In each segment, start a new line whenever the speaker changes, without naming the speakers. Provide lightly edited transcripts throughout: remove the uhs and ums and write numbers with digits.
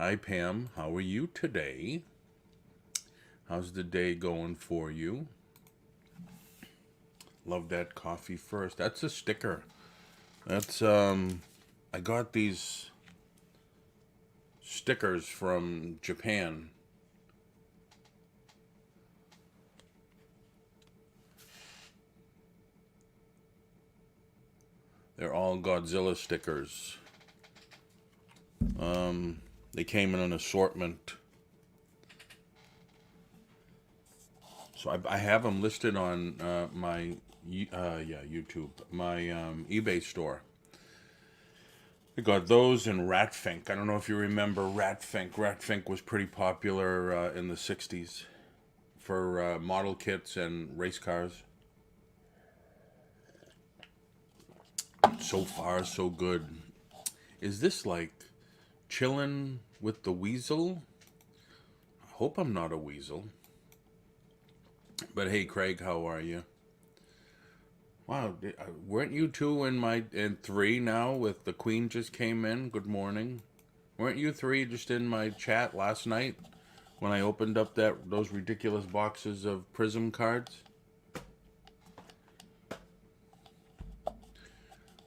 Hi, Pam. How are you today? How's the day going for you? Love that coffee first. That's a sticker. That's, I got these stickers from Japan. They're all Godzilla stickers. They came in an assortment. So I have them listed on my YouTube, my eBay store. I got those and Ratfink. I don't know if you remember Ratfink. Ratfink was pretty popular in the 60s for model kits and race cars. So far, so good. Is this like chilling with the weasel? I hope I'm not a weasel. But hey, Craig, how are you? Wow, weren't you two in three now with the Queen just came in? Good morning. Weren't you three just in my chat last night when I opened up those ridiculous boxes of Prism cards?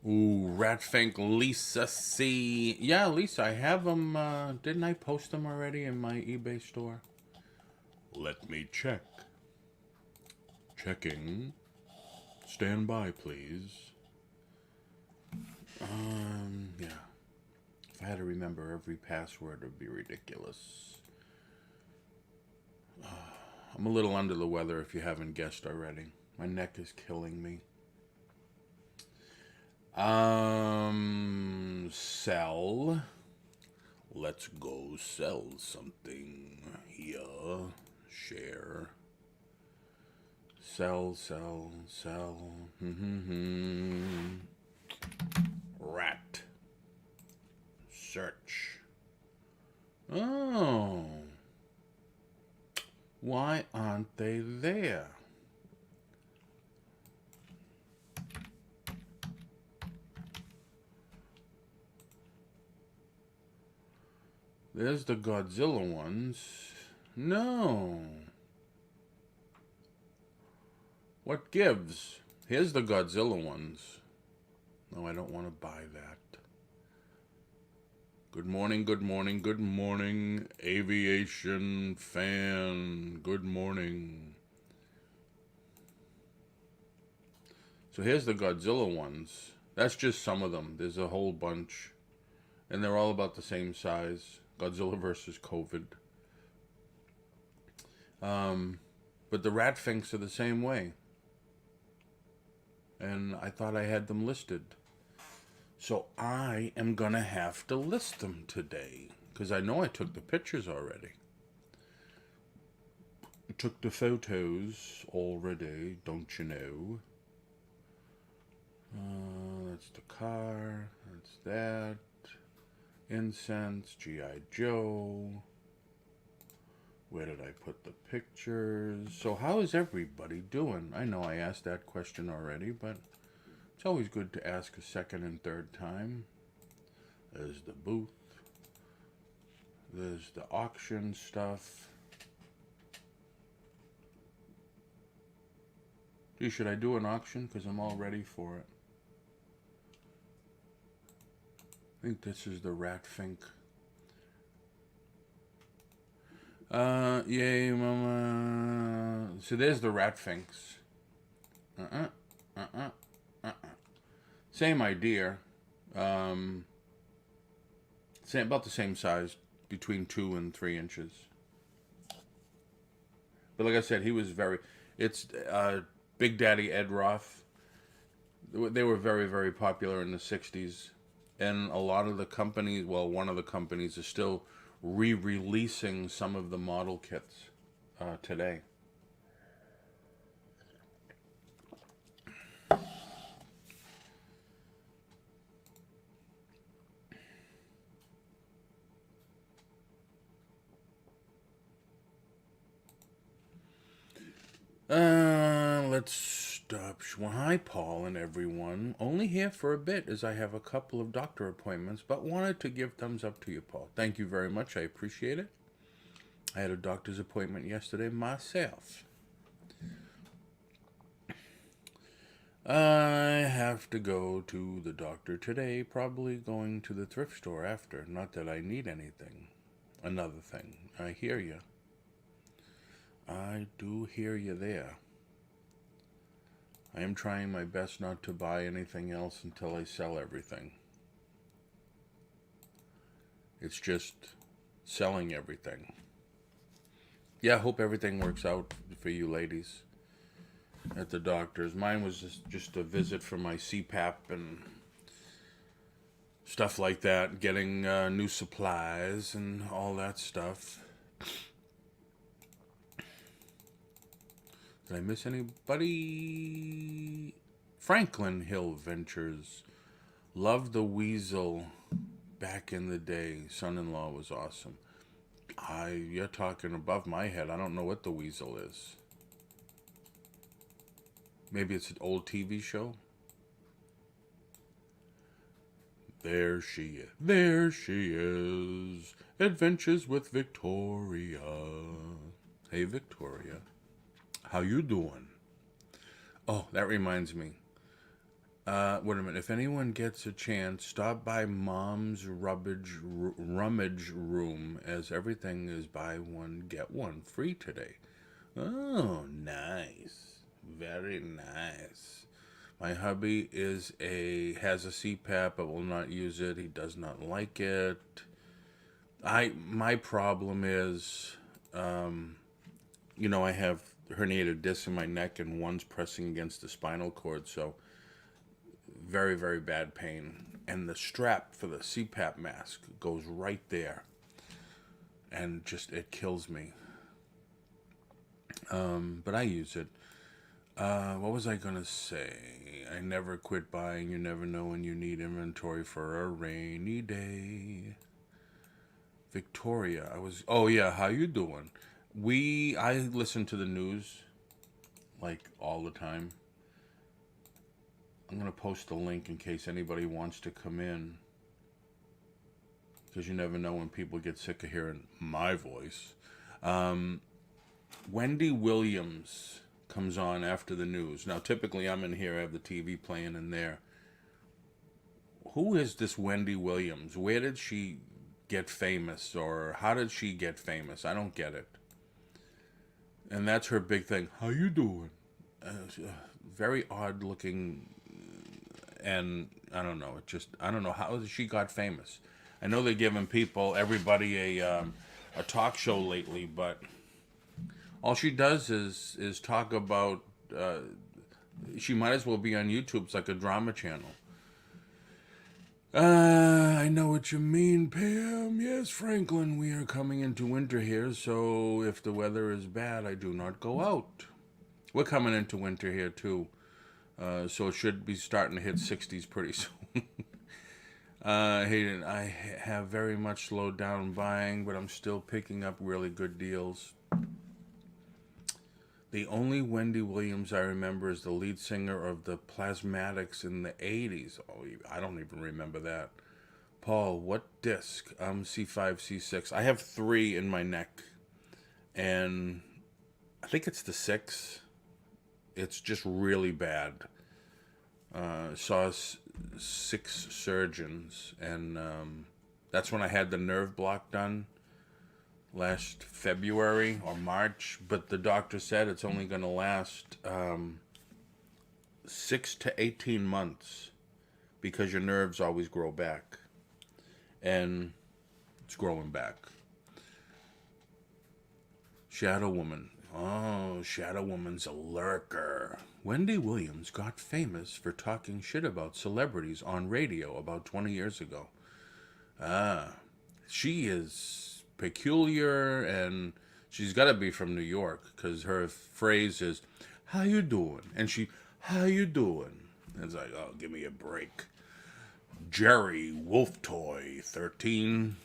Ooh, Ratfink Lisa C. Yeah, Lisa, I have them. Didn't I post them already in my eBay store? Let me check. Checking. Stand by, please. Yeah. If I had to remember every password, it would be ridiculous. I'm a little under the weather if you haven't guessed already. My neck is killing me. Sell. Let's go sell something here. Share. Sell. Rat. Search. Oh. Why aren't they there? There's the Godzilla ones. No. What gives? Here's the Godzilla ones. No, I don't want to buy that. Good morning, good morning, good morning, aviation fan. Good morning. So here's the Godzilla ones. That's just some of them. There's a whole bunch. And they're all about the same size. Godzilla versus COVID. But the Ratfinks are the same way. And I thought I had them listed. So I am going to have to list them today. Because I know I took the pictures already. I took the photos already, don't you know? That's the car. That's that. Incense, G.I. Joe. Where did I put the pictures? So how is everybody doing? I know I asked that question already, but it's always good to ask a second and third time. There's the booth. There's the auction stuff. Gee, should I do an auction? Because I'm all ready for it. I think this is the Ratfink. Yay, mama. So there's the Ratfinks. Same idea. About the same size, between 2 and 3 inches. But like I said, he was it's Big Daddy Ed Roth. They were very, very popular in the 60s. And a lot of the companies, well, one of the companies is still re-releasing some of the model kits today. Let's Well, hi, Paul and everyone. Only here for a bit as I have a couple of doctor appointments, but wanted to give thumbs up to you, Paul. Thank you very much. I appreciate it. I had a doctor's appointment yesterday myself. I have to go to the doctor today, probably going to the thrift store after. Not that I need anything. Another thing. I hear you. I do hear you there. I am trying my best not to buy anything else until I sell everything. It's just selling everything. Yeah, I hope everything works out for you ladies at the doctor's. Mine was just a visit for my CPAP and stuff like that, getting new supplies and all that stuff. Did I miss anybody? Franklin Hill Ventures. Loved the weasel back in the day. Son-in-law was awesome. You're talking above my head. I don't know what the weasel is. Maybe it's an old TV show? There she is. There she is. Adventures with Victoria. Hey, Victoria. How you doing? Oh, that reminds me. Wait a minute. If anyone gets a chance, stop by Mom's rummage room, as everything is buy one, get one free today. Oh, nice. Very nice. My hubby has a CPAP but will not use it. He does not like it. My problem is, I have herniated discs in my neck and one's pressing against the spinal cord, so very, very bad pain. And the strap for the CPAP mask goes right there, and it kills me. But I use it. What was I gonna say? I never quit buying. You never know when you need inventory for a rainy day. Victoria, oh yeah, how you doing? I listen to the news, like, all the time. I'm going to post a link in case anybody wants to come in, because you never know when people get sick of hearing my voice. Wendy Williams comes on after the news. Now, typically I'm in here, I have the TV playing in there. Who is this Wendy Williams? Where did she get famous, or how did she get famous? I don't get it. And that's her big thing. How you doing? Very odd looking, and I don't know. I don't know how she got famous. I know they're giving everybody a talk show lately, but all she does is talk about. She might as well be on YouTube. It's like a drama channel. I know what you mean, Pam. Yes, Franklin, we are coming into winter here, so if the weather is bad, I do not go out. We're coming into winter here, too, so it should be starting to hit 60s pretty soon. I have very much slowed down buying, but I'm still picking up really good deals. The only Wendy Williams I remember is the lead singer of the Plasmatics in the 80s. Oh, I don't even remember that. Paul, what disc? C5, C6. I have 3 in my neck, and I think it's the 6. It's just really bad. Saw 6 surgeons, and that's when I had the nerve block done. Last February or March, but the doctor said it's only going to last 6 to 18 months because your nerves always grow back, and it's growing back. Shadow Woman. Oh, Shadow Woman's a lurker. Wendy Williams got famous for talking shit about celebrities on radio about 20 years ago. She is peculiar, and she's got to be from New York, because her phrase is, how you doing? And how you doing? And it's like, oh, give me a break. Jerry Wolftoy 13.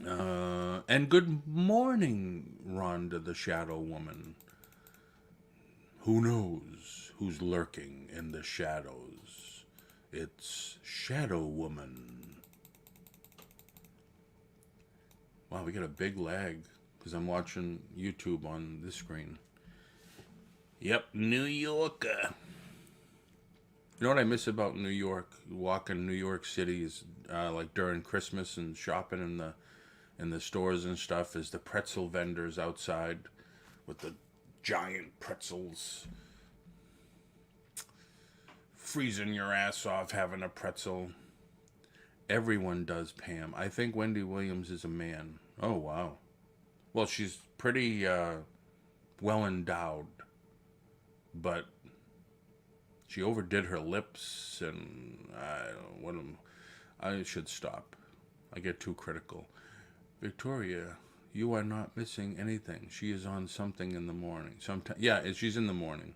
And good morning, Rhonda the Shadow Woman. Who knows who's lurking in the shadows? It's Shadow Woman. Wow, we got a big lag because I'm watching YouTube on this screen. Yep, New Yorker. You know what I miss about New York? Walking New York City is like during Christmas and shopping in the stores and stuff is the pretzel vendors outside with the giant pretzels. Freezing your ass off having a pretzel. Everyone does, Pam. I think Wendy Williams is a man. Oh, wow. Well, she's pretty well endowed, but she overdid her lips, and I should stop. I get too critical. Victoria, you are not missing anything. She is on something in the morning. Yeah, she's in the morning.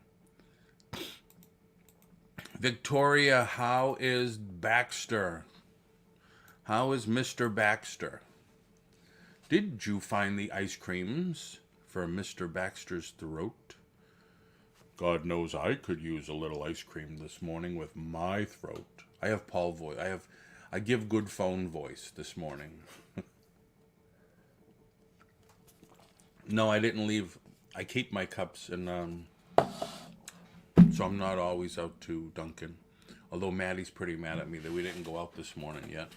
Victoria, how is Baxter? How is Mr. Baxter? Did you find the ice creams for Mr. Baxter's throat? God knows I could use a little ice cream this morning with my throat. I have Paul voice. I give good phone voice this morning. No, I didn't leave. I keep my cups, and so I'm not always out to Dunkin'. Although Maddie's pretty mad at me that we didn't go out this morning yet.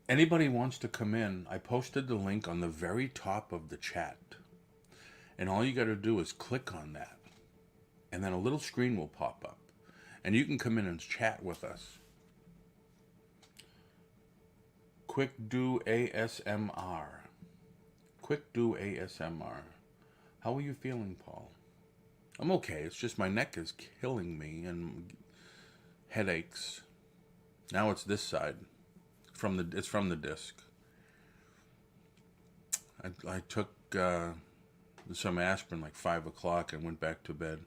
Anybody wants to come in, I posted the link on the very top of the chat. And all you got to do is click on that. And then a little screen will pop up. And you can come in and chat with us. Quick do ASMR. Quick do ASMR. How are you feeling, Paul? I'm okay. It's just my neck is killing me and headaches. Now it's this side. It's from the disc. I took some aspirin like 5 o'clock and went back to bed.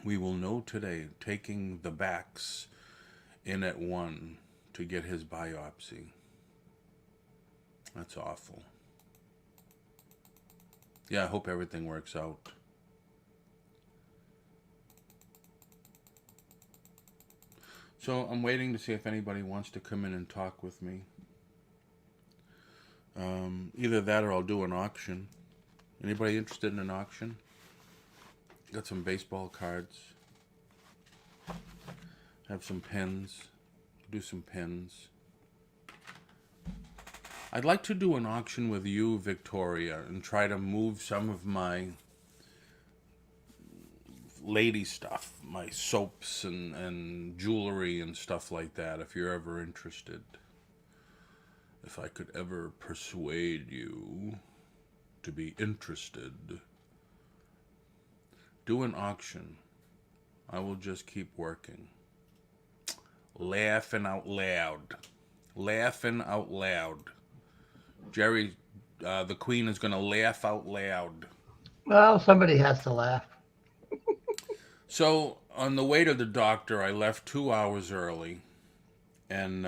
We will know today, taking the backs in at 1 to get his biopsy. That's awful. Yeah, I hope everything works out. So I'm waiting to see if anybody wants to come in and talk with me. Either that or I'll do an auction. Anybody interested in an auction? Got some baseball cards. Have some pens. Do some pens. I'd like to do an auction with you, Victoria, and try to move some of my lady stuff, my soaps and jewelry and stuff like that, if you're ever interested. If I could ever persuade you to be interested. Do an auction. I will just keep working. Laughing out loud. Laughing out loud. Jerry, the Queen is going to laugh out loud.
Well, somebody has to laugh.
So, on the way to the doctor, I left 2 hours early. And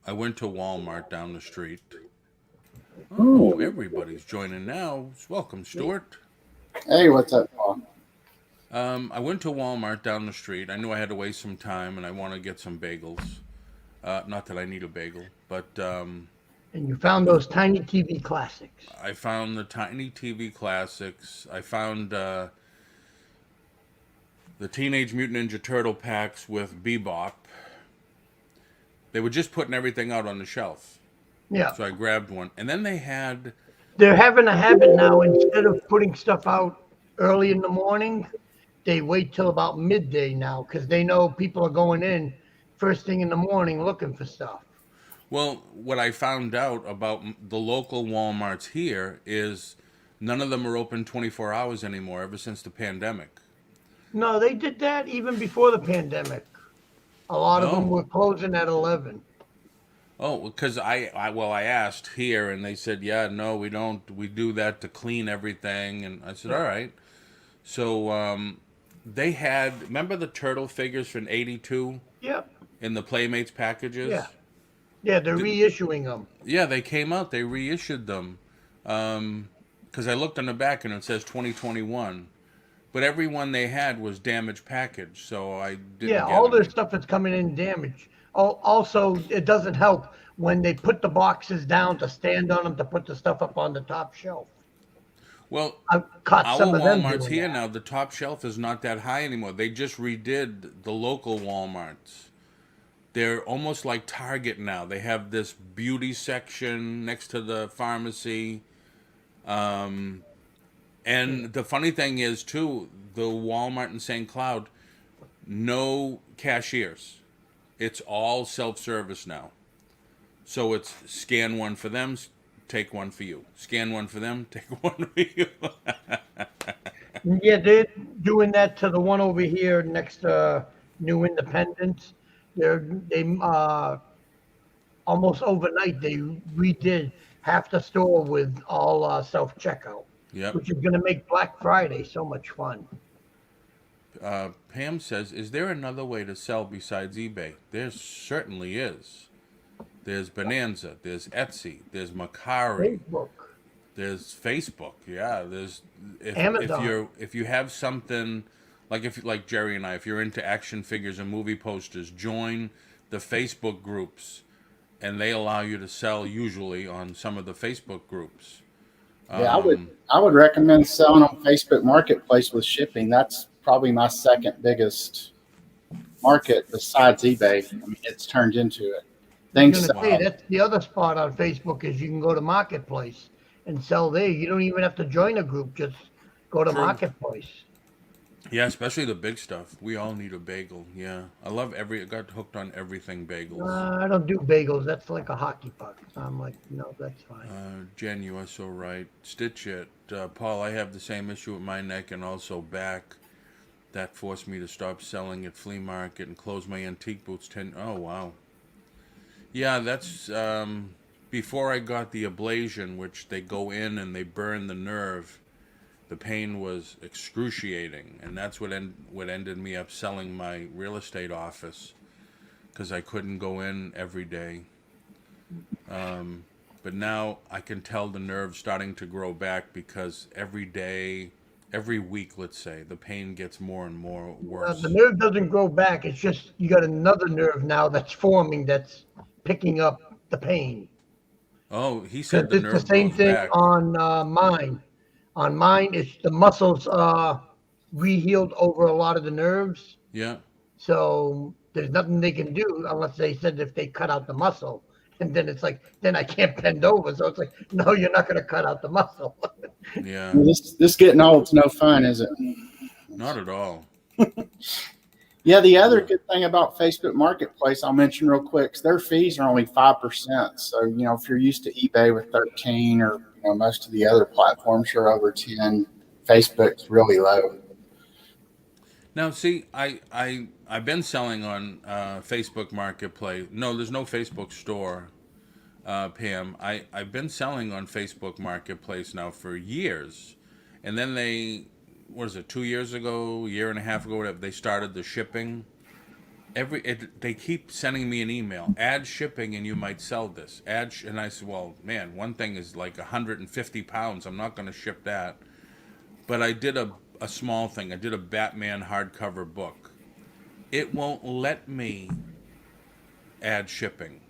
I went to Walmart down the street. Oh, everybody's joining now. Welcome, Stuart.
Hey, what's up, Paul?
I went to Walmart down the street. I knew I had to waste some time, and I want to get some bagels. Not that I need a bagel, but...
and you found those tiny TV classics.
I found the tiny TV classics. I found the Teenage Mutant Ninja Turtle packs with Bebop. They were just putting everything out on the shelf.
Yeah.
So I grabbed one. And then they had...
They're having a habit now, instead of putting stuff out early in the morning, they wait till about midday now because they know people are going in first thing in the morning looking for stuff.
Well, what I found out about the local Walmarts here is none of them are open 24 hours anymore ever since the pandemic.
No, they did that even before the pandemic. A lot of them were closing at 11.
Oh, because I asked here and they said, yeah, no, we don't. We do that to clean everything. And I said, all right. So they had, remember the turtle figures from 82?
Yep.
In the Playmates packages?
Yeah. Yeah, they're reissuing them.
Yeah, they came out. They reissued them. because I looked on the back and it says 2021, but every one they had was damaged package, so I
Yeah,
didn't get
all their
any.
stuff that's coming in damaged. Also, it doesn't help when they put the boxes down to stand on them to put the stuff up on the top shelf.
Well,
I've caught
our
some of them
Walmart's
doing
here
that.
now. The top shelf is not that high anymore. They just redid the local Walmarts. They're almost like Target now. They have this beauty section next to the pharmacy. And the funny thing is, too, the Walmart in St. Cloud, no cashiers. It's all self-service now. So it's scan one for them, take one for you. Scan one for them, take one for you.
Yeah, they're doing that to the one over here next to New Independence. They almost overnight they redid half the store with all self checkout,
Yep.
which is going to make Black Friday so much fun.
Pam says, is there another way to sell besides eBay? There certainly is. There's Bonanza, there's Etsy, there's Macari,
Facebook,
there's Facebook. Yeah, there's
Amazon.
if you have something like if like Jerry and I, if you're into action figures and movie posters, join the Facebook groups, and they allow you to sell usually on some of the Facebook groups.
Yeah, I would recommend selling on Facebook Marketplace with shipping. That's probably my second biggest market besides eBay. I mean, it's turned into it.
I was
Things
going to say
Wow.
sell.
that's the other spot on Facebook is you can go to Marketplace and sell there. You don't even have to join a group; just go to
True.
Marketplace.
Yeah, especially the big stuff. We all need a bagel. Yeah, I got hooked on everything bagels.
I don't do bagels. That's like a hockey puck. I'm like, no, that's fine.
Jen, you are so right. Stitch it. Paul, I have the same issue with my neck and also back. That forced me to stop selling at flea market and close my antique boots. Oh, wow. Yeah, that's before I got the ablation, which they go in and they burn the nerve. The pain was excruciating, and that's what ended me up selling my real estate office because I couldn't go in every day. But now I can tell the nerve starting to grow back because every day, every week, let's say, the pain gets more and more
The
worse.
nerve doesn't grow back. It's just you got another nerve now that's forming that's picking up the pain.
Oh, he said
Because
the
it's the
nerve
same
grows
thing
back.
on mine. On mine, it's the muscles rehealed over a lot of the nerves.
Yeah,
So there's nothing they can do unless they said if they cut out the muscle. And then it's like, then I can't bend over. So it's like, no, you're not going to cut out the muscle.
yeah,
Well, this getting old's no fun, is it?
not at all.
Yeah, the other
No.
good thing about Facebook Marketplace, I'll mention real quick, is their fees are only 5%. So, if you're used to eBay with 13 or, most of the other platforms are over 10, Facebook's really low.
Now, see, I've been selling on Facebook Marketplace. No, there's no Facebook store, Pam. I've been selling on Facebook Marketplace now for years, and then what is it, 2 years ago, year and a half ago, whatever, they started the shipping. They keep sending me an email, add shipping, and you might sell this. And I said, well, man, one thing is like 150 pounds. I'm not going to ship that. But I did a small thing. I did a Batman hardcover book. It won't let me add shipping.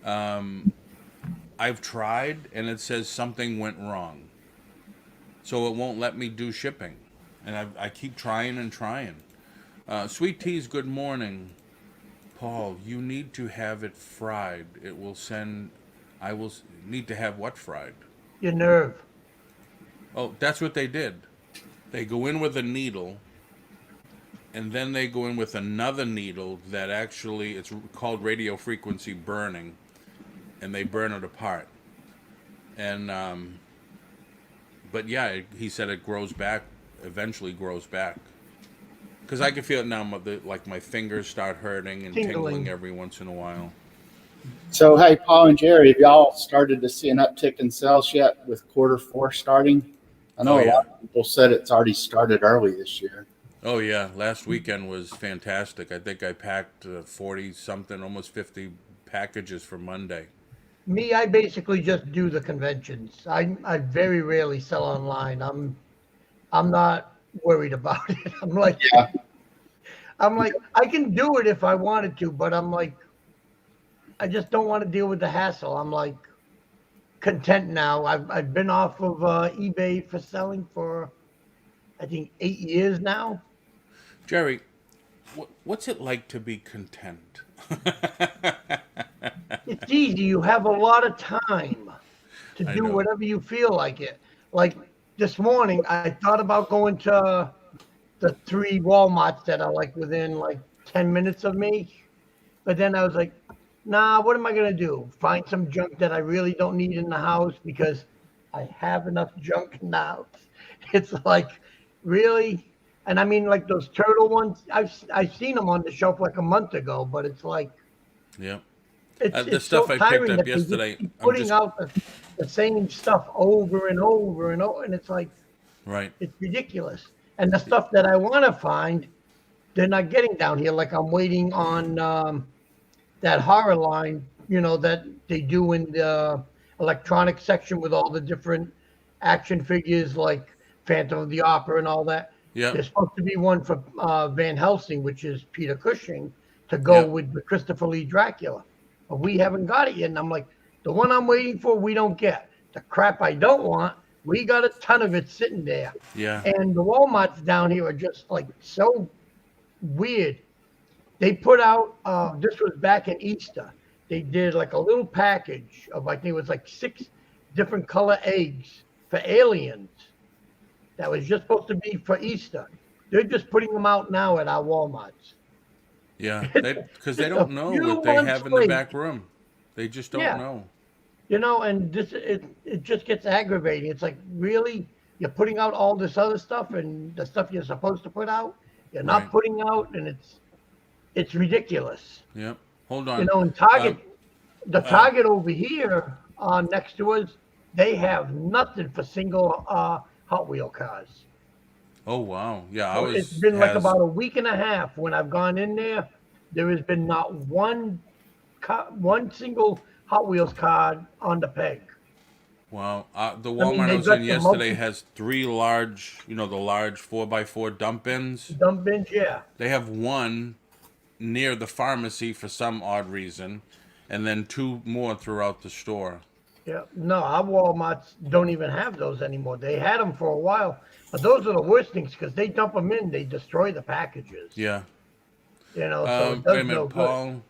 I've tried, and it says something went wrong. So it won't let me do shipping. And I keep trying and trying. Sweet Teas, good morning. Paul, you need to have it fried. It will send. I will need to have what fried?
Your nerve.
Oh, that's what they did. They go in with a needle, and then they go in with another needle that actually it's called radio frequency burning, and they burn it apart. And but yeah, he said it grows back. Eventually, grows back. Because I can feel it now. Like my fingers start hurting and tingling
Tingling.
every once in a while.
So, hey, Paul and Jerry, have y'all started to see an uptick in sales yet with quarter 4 starting? I
Oh
know a
yeah.
lot of people said it's already started early this year.
Oh yeah, last weekend was fantastic. I think I packed 40 something, almost 50 packages for Monday.
Me, I basically just do the conventions. I very rarely sell online. I'm not worried about it.
Yeah.
I'm like I can do it if I wanted to, but I'm like I just don't want to deal with the hassle. I'm like content now. I've been off of eBay for selling for I think 8 years now.
Jerry, what's it like to be content?
It's easy. You have a lot of time to
I
do
know.
whatever you feel like it. Like this morning, I thought about going to the three Walmarts that are like within like 10 minutes of me. But then I was like, nah, what am I going to do? Find some junk that I really don't need in the house because I have enough junk in the house. It's like, really? And I mean, like those turtle ones, I've seen them on the shelf like a month ago, but it's like,
Yeah. The
it's
stuff
so
I picked
tiring
up
that they just
yesterday,
keep
I'm
putting
just
out the same stuff over and over and over. And it's like,
right.
it's ridiculous. And the stuff that I want to find, they're not getting down here. Like I'm waiting on that horror line, that they do in the electronic section with all the different action figures like Phantom of the Opera and all that.
Yep.
There's supposed to be one for Van Helsing, which is Peter Cushing, to go
Yep.
with the Christopher Lee Dracula. But we haven't got it yet. And I'm like, the one I'm waiting for, we don't get. The crap I don't want, we got a ton of it sitting there.
Yeah.
And the Walmarts down here are just like so weird. They put out this was back in Easter. They did like a little package of I think it was like 6 different color eggs for aliens that was just supposed to be for Easter. They're just putting them out now at our Walmarts.
Yeah.
It's
Because they
just a
don't know
few
what they
months
have in the
late.
back room. They just don't
Yeah,
know.
and it just gets aggravating. It's like really you're putting out all this other stuff and the stuff you're supposed to put out, you're not
Right.
putting out, and it's ridiculous.
Yep. Hold on.
And
Um,
The
uh,
Target over here next to us, they have nothing for single Hot Wheel cars.
oh wow. Yeah, I
So it's
was
been like
has
about a week and a half when I've gone in there. There has been not one single Hot Wheels card on the peg.
wow. The
I mean,
Walmart I
they've
was in
got the
yesterday
multi
has three large, the large 4x4 dump bins.
dump bins. Yeah,
They have one near the pharmacy for some odd reason, and then two more throughout the store.
yeah. No, our WalMarts don't even have those anymore. They had them for a while, but those are the worst things because they dump them in, they destroy the packages.
Yeah.
So it
Wait a
does no
minute,
good.
Paul.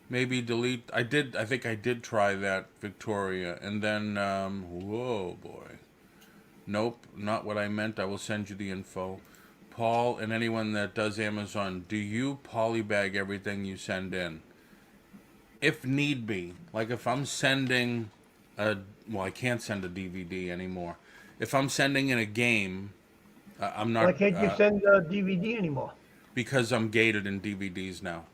Maybe delete. I did. I think I did try that, Victoria, and then whoa, boy. Nope, not what I meant. I will send you the info. Paul and anyone that does Amazon, do you polybag everything you send in? If need be, like if I'm sending a, well, I can't send a DVD anymore. If I'm sending in a game, I'm
Why
not
can't you send a DVD anymore?
because I'm gated in DVDs now.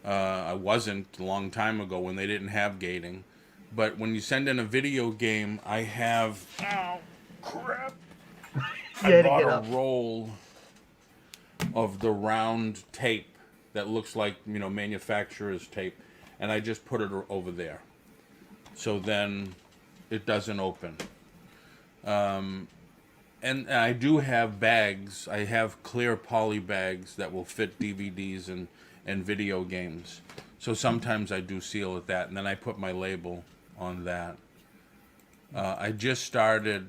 I wasn't a long time ago when they didn't have gating. But when you send in a video game, I have. Oh, crap.
You
I
had to
bought
get
a
up.
roll of the round tape that looks like, manufacturer's tape. And I just put it over there. So then it doesn't open. And I do have bags. I have clear poly bags that will fit DVDs and video games. So sometimes I do seal at that, and then I put my label on that. I just started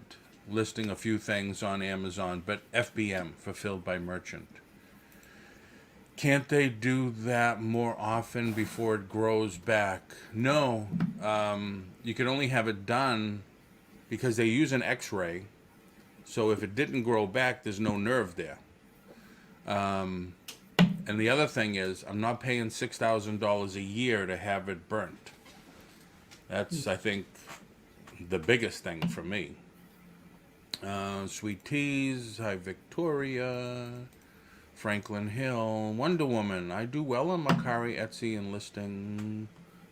listing a few things on Amazon, but FBM, fulfilled by merchant. Can't they do that more often before it grows back? No. You can only have it done because they use an X-ray. So if it didn't grow back, there's no nerve there. And the other thing is, I'm not paying $6,000 a year to have it burnt. That's, I think, the biggest thing for me. Sweet Teas, Hi Victoria, Franklin Hill, Wonder Woman. I do well on Macari, Etsy, and listing.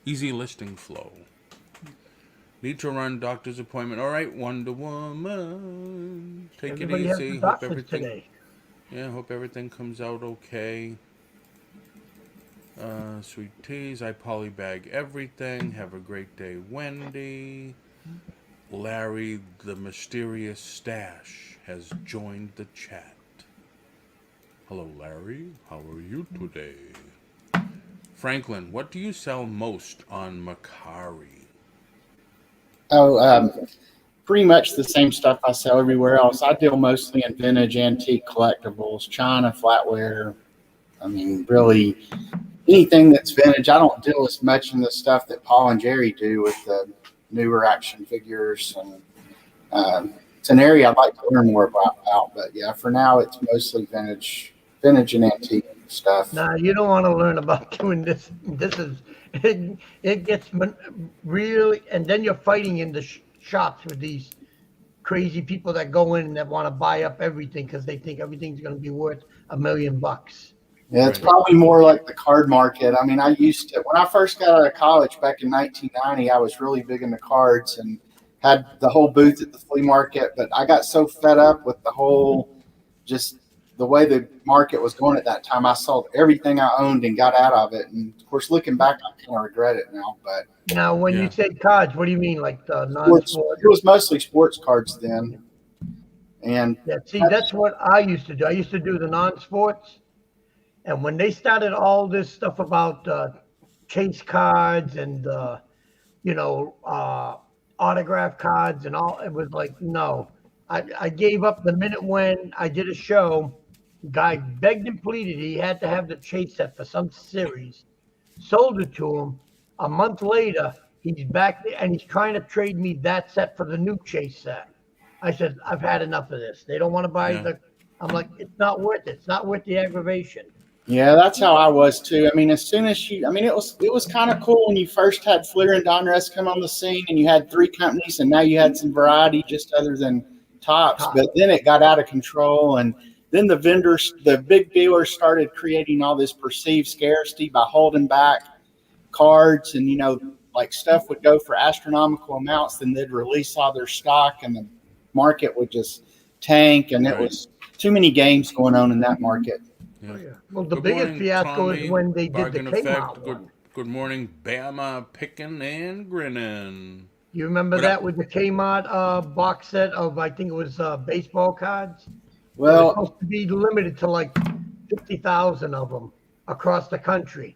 Easy listing flow. Need to run doctor's appointment. All right, Wonder Woman. Take
Everybody
it
has the
easy. Hope
doctors
everything.
today.
Yeah, hope everything comes out okay. Sweet teas. I polybag everything. Have a great day, Wendy. Larry, the mysterious Stache, has joined the chat. Hello, Larry. How are you today? Franklin, what do you sell most on Macari?
Oh, pretty much the same stuff I sell everywhere else. I deal mostly in vintage, antique collectibles, China, flatware. I mean, really anything that's vintage. I don't deal as much in the stuff that Paul and Jerry do with the newer action figures, and it's an area I'd like to learn more about. But yeah, for now, it's mostly vintage and antique stuff.
Nah, you don't want to learn about doing this. This is it gets really, and then you're fighting in the shops with these crazy people that go in and that want to buy up everything because they think everything's going to be worth $1,000,000.
Yeah, it's
Right.
probably more like the card market. I mean, I used to, when I first got out of college back in 1990, I was really big into cards and had the whole booth at the flea market. But I got so fed up with the whole, just the way the market was going at that time. I sold everything I owned and got out of it. And of course, looking back, I kind of regret it now. But
Now, when you
Yeah.
say cards, what do you mean, like the
sports,
non-sport?
it was mostly sports cards then. And
Yeah, see, that's what I used to do. I used to do the non-sports, and when they started all this stuff about chase cards and autograph cards and all, it was like no. I gave up the minute when I did a show. Guy begged and pleaded he had to have the chase set for some series. Sold it to him. A month later, he's back there and he's trying to trade me that set for the new chase set. I said, I've had enough of this. They don't want to buy
Yeah.
the. I'm like, it's not worth it. It's not worth the aggravation.
yeah, that's how I was too. I mean, as soon as it was kind of cool when you first had Fleer and Donruss come on the scene, and you had three companies, and now you had some variety just other than Tops. But then it got out of control, and then the vendors, the big dealers, started creating all this perceived scarcity by holding back cards, and like stuff would go for astronomical amounts, then they'd release all their stock, and the market would just tank, and it
Right.
was too many games going on in that market.
Yeah.
Well, the
Good
biggest
morning,
fiasco is
Tommy.
when they did the
Bargain
Kmart
effect.
one.
Good morning, Bama, picking and grinning.
You remember
What up?
that with the Kmart box set of, I think it was baseball cards? It was
Well,
supposed to be limited to like 50,000 of them across the country.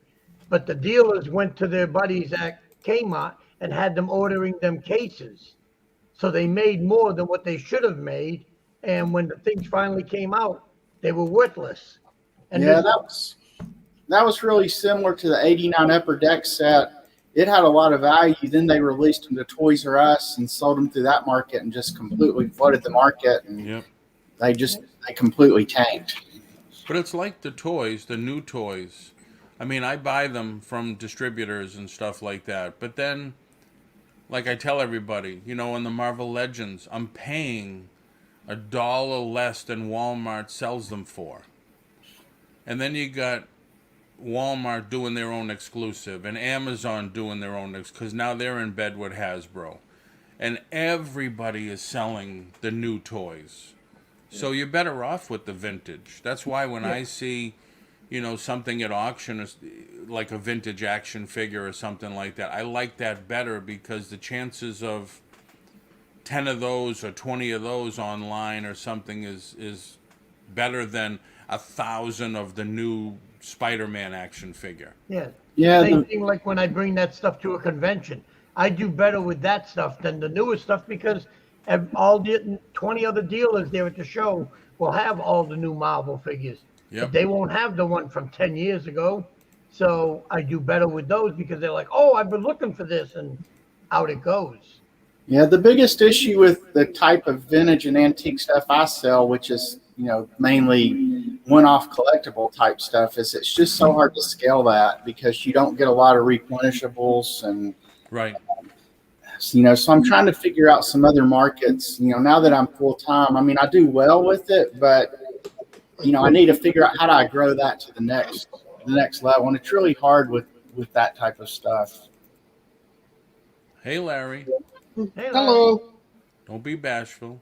But the dealers went to their buddies at Kmart and had them ordering them cases. So they made more than what they should have made. And when the things finally came out, they were worthless. And
yeah, that was really similar to the '89 Upper Deck set. It had a lot of value. Then they released them to Toys R Us and sold them through that market and just completely flooded the market. And
Yep.
they completely tanked.
But it's like the toys, the new toys. I mean, I buy them from distributors and stuff like that. But then, like I tell everybody, on the Marvel Legends, I'm paying $1 less than Walmart sells them for. And then you got Walmart doing their own exclusive and Amazon doing their own because now they're in bed with Hasbro. And everybody is selling the new toys. So you're better off with the vintage. That's why when I see, something at auction, like a vintage action figure or something like that, I like that better because the chances of 10 of those or 20 of those online or something is better than 1,000 of the new Spider-Man action figure.
yeah.
Yeah,
Same thing like when I bring that stuff to a convention. I do better with that stuff than the newer stuff because all the 20 other dealers there at the show will have all the new Marvel figures.
Yep.
But they won't have the one from 10 years ago. So I do better with those because they're like, oh, I've been looking for this, and out it goes.
Yeah, the biggest issue with the type of vintage and antique stuff I sell, which is, mainly one-off collectible type stuff, is it's just so hard to scale that because you don't get a lot of replenishables. And,
Right.
so I'm trying to figure out some other markets, now that I'm full-time. I mean, I do well with it, but, I need to figure out how do I grow that to the next level. And it's really hard with that type of stuff.
Hey, Larry.
Hey, Larry.
Hello.
Don't be bashful.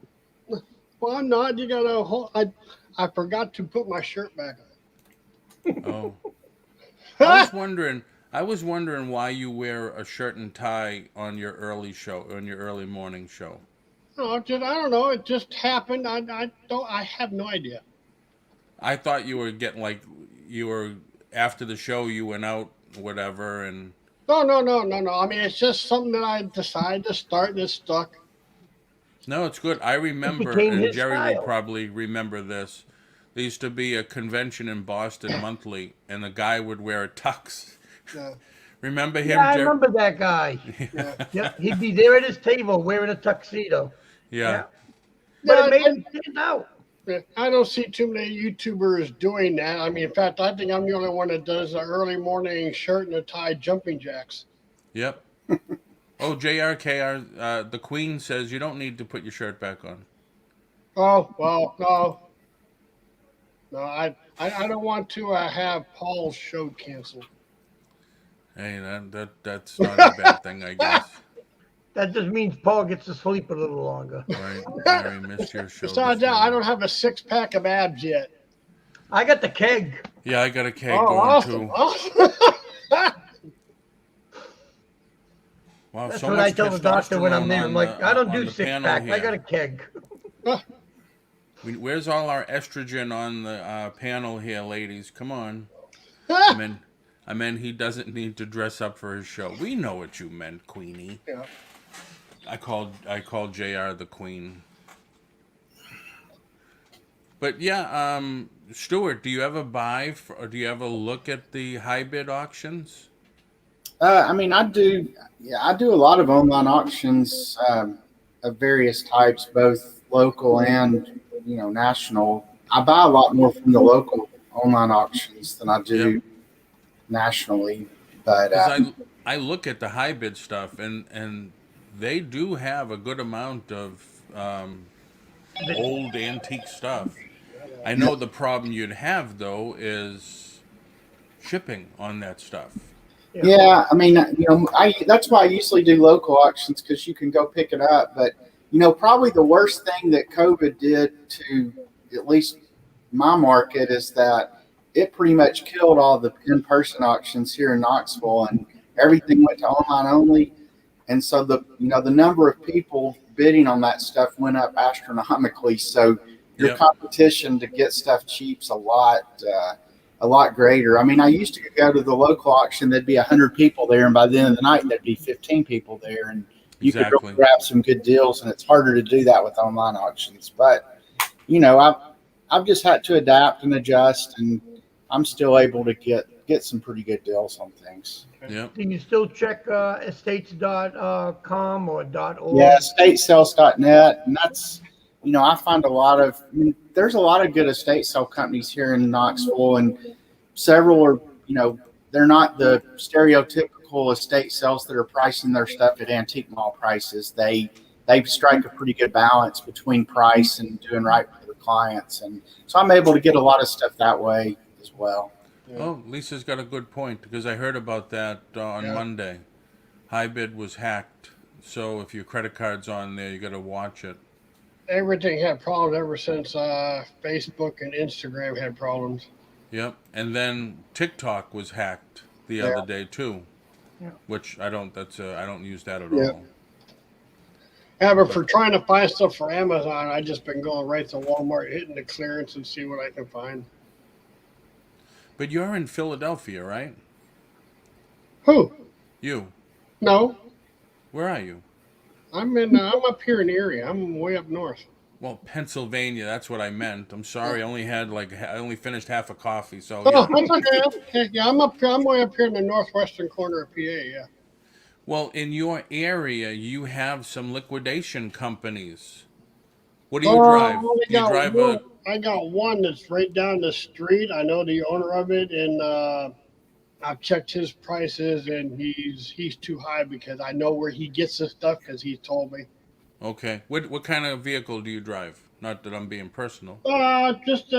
Well, I'm not. You got a whole. I forgot to put my shirt back on.
Oh. I was wondering why you wear a shirt and tie on your early morning show.
No, I don't know. It just happened. I have no idea.
I thought you were getting like you were after the show you went out whatever and
No. I mean, it's just something that I decided to start and it stuck.
no, it's good. I
It
remember,
became
and
his
Jerry will
style.
probably remember this. There used to be a convention in Boston monthly, and a guy would wear a tux.
Yeah,
Remember
Yeah,
him,
I
Jerry?
remember that guy.
yeah.
Yep, he'd be there at his table wearing a tuxedo.
Yeah.
Yeah, but it
Yeah,
made him stand out.
I don't see too many YouTubers doing that. I mean, in fact, I think I'm the only one that does the early morning shirt and a tie jumping jacks.
Yep. Oh, JRKR, the Queen says you don't need to put your shirt back on.
Oh well, no. I don't want to have Paul's show canceled.
Hey, that's not a bad thing, I guess.
That just means Paul gets to sleep a little longer.
Right, Larry missed your show
Besides
this
that, I
morning.
don't have a 6 pack of abs yet.
I got the keg.
Yeah, I got a keg
Oh,
going
awesome!
too.
Awesome.
Wow,
That's
so
what I
much
tell the doctor when I'm
testosterone
there. I'm
on
like,
the-
I don't
on
do
the
6
panel
pack. I
here.
got a keg.
Where's all our estrogen on the panel here, ladies? Come on. I mean, he doesn't need to dress up for his show. We know what you meant, Queenie.
Yeah.
I called JR the Queen. But yeah, Stuart, do you ever or do you ever look at the high bid auctions?
I mean, I do. Yeah, I do a lot of online auctions of various types, both local and national. I buy a lot more from the local online auctions than I do
Yep.
nationally. But
Because I look at the high bid stuff and they do have a good amount of old antique stuff. I know the problem you'd have though is shipping on that stuff.
yeah, I mean, that's why I usually do local auctions because you can go pick it up. But probably the worst thing that COVID did to at least my market is that it pretty much killed all the in-person auctions here in Knoxville, and everything went to online only. And so the number of people bidding on that stuff went up astronomically. So your
Yep.
competition to get stuff cheap's a lot greater. I mean, I used to go to the local auction, there'd be 100 people there, and by the end of the night, there'd be 15 people there, and you could
Exactly.
go grab some good deals. And it's harder to do that with online auctions. But I've just had to adapt and adjust, and I'm still able to get some pretty good deals on things.
Yep.
Can you still check estates.com or .org?
Yeah, statesales.net, and that's I find there's a lot of good estate sale companies here in Knoxville, and several are they're not the stereotypical estate sales that are pricing their stuff at antique mall prices. They strike a pretty good balance between price and doing right for the clients, and so I'm able to get a lot of stuff that way as well.
Oh, Lisa's got a good point because I heard about that on Monday. High bid was hacked, so if your credit card's on there, you got to watch it.
Everything had problems ever since Facebook and Instagram had problems.
Yep, and then TikTok was hacked the other day too,
Yeah.
which I don't. I don't use that at
Yeah.
all.
Yeah, but for trying to find stuff for Amazon, I just been going right to Walmart, hitting the clearance and see what I can find.
But you're in Philadelphia, right?
Who?
You?
No,
Where are you?
I'm up here in Erie. I'm way up north.
Well, Pennsylvania. That's what I meant. I'm sorry. I only finished half a coffee. So
Oh,
yeah.
that's okay. That's okay. Yeah, I'm up here. I'm way up here in the northwestern corner of PA. Yeah.
Well, in your area, you have some liquidation companies. What do you drive?
I only
Do you
got
drive
one. I got one that's right down the street. I know the owner of it, and I've checked his prices, and he's too high because I know where he gets the stuff because he told me.
Okay. What kind of vehicle do you drive? Not that I'm being personal.
Just